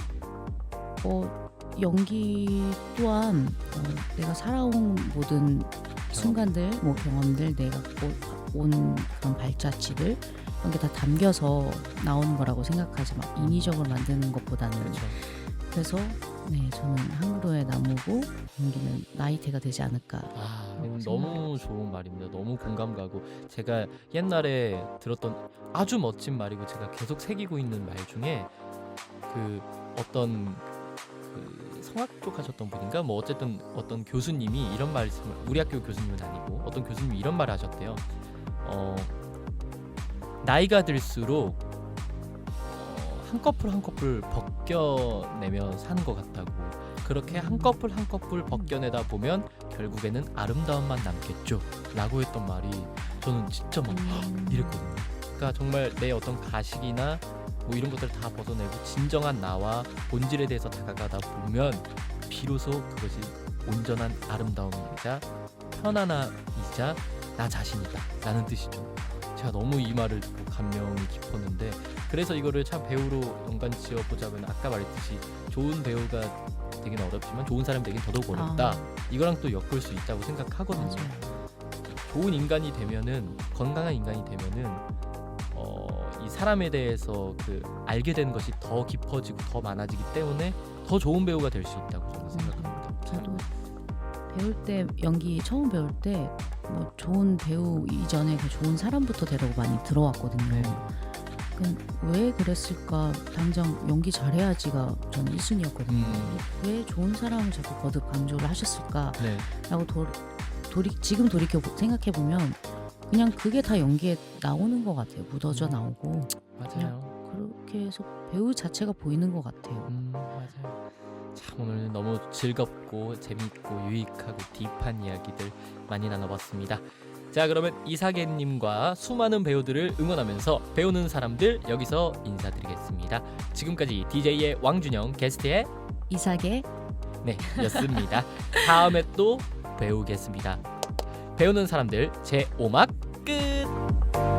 연기 또한 내가 살아온 모든 순간들, 뭐 경험들, 내가 온 그런 발자취들 이런 게 다 담겨서 나오는 거라고 생각하지 막 인위적으로 만드는 것보다는. 그렇죠. 그래서 네, 저는 한글로의 나무고 연기는 나이테가 되지 않을까. 너무 좋은 말입니다. 너무 공감 가고 제가 옛날에 들었던 아주 멋진 말이고 제가 계속 새기고 있는 말 중에 어떤 성악 쪽 하셨던 분인가 뭐 어쨌든 어떤 교수님이 이런 말씀을 우리 학교 교수님은 아니고 어떤 교수님이 이런 말을 하셨대요. 나이가 들수록 한꺼풀 한꺼풀 벗겨내며 사는 것 같다고. 그렇게 한꺼풀 한꺼풀 벗겨내다 보면 결국에는 아름다움만 남겠죠 라고 했던 말이 저는 진짜 막 이랬거든요. 그러니까 정말 내 어떤 가식이나 뭐 이런 것들을 다 벗어내고 진정한 나와 본질에 대해서 다가가다 보면 비로소 그것이 온전한 아름다움이자 편안함이자 나 자신이다 라는 뜻이죠. 제가 너무 이 말을 듣고 감명이 깊었는데 그래서 이거를 참 배우로 연관 지어보자면 아까 말했듯이 좋은 배우가 되긴 어렵지만 좋은 사람이 되긴 더더욱 어렵다. 이거랑 또 엮을 수 있다고 생각하거든요. 맞아요. 좋은 인간이 되면은 건강한 인간이 되면은 이 사람에 대해서 알게 되는 것이 더 깊어지고 더 많아지기 때문에 더 좋은 배우가 될 수 있다고 저는 생각합니다. 저도 배울 때 연기 처음 배울 때 뭐 좋은 배우 이전에 좋은 사람부터 되려고 많이 들어왔거든요. 네. 왜 그랬을까? 당장 연기 잘해야지가 저는 1순위였거든요. 왜 좋은 사람을 자꾸 거듭 강조를 하셨을까? 네. 라고 지금 돌이켜 생각해 보면 그냥 그게 다 연기에 나오는 것 같아요. 묻어져 나오고. 맞아요. 그렇게 해서 배우 자체가 보이는 것 같아요. 맞아요. 참 오늘 너무 즐겁고 재밌고 유익하고 딥한 이야기들 많이 나눠봤습니다. 자, 그러면 이사계님과 수많은 배우들을 응원하면서 배우는 사람들 여기서 인사드리겠습니다. 지금까지 DJ의 왕준영, 게스트의 이삭의 였습니다. 다음에 또 배우겠습니다. 배우는 사람들 제 5막 끝!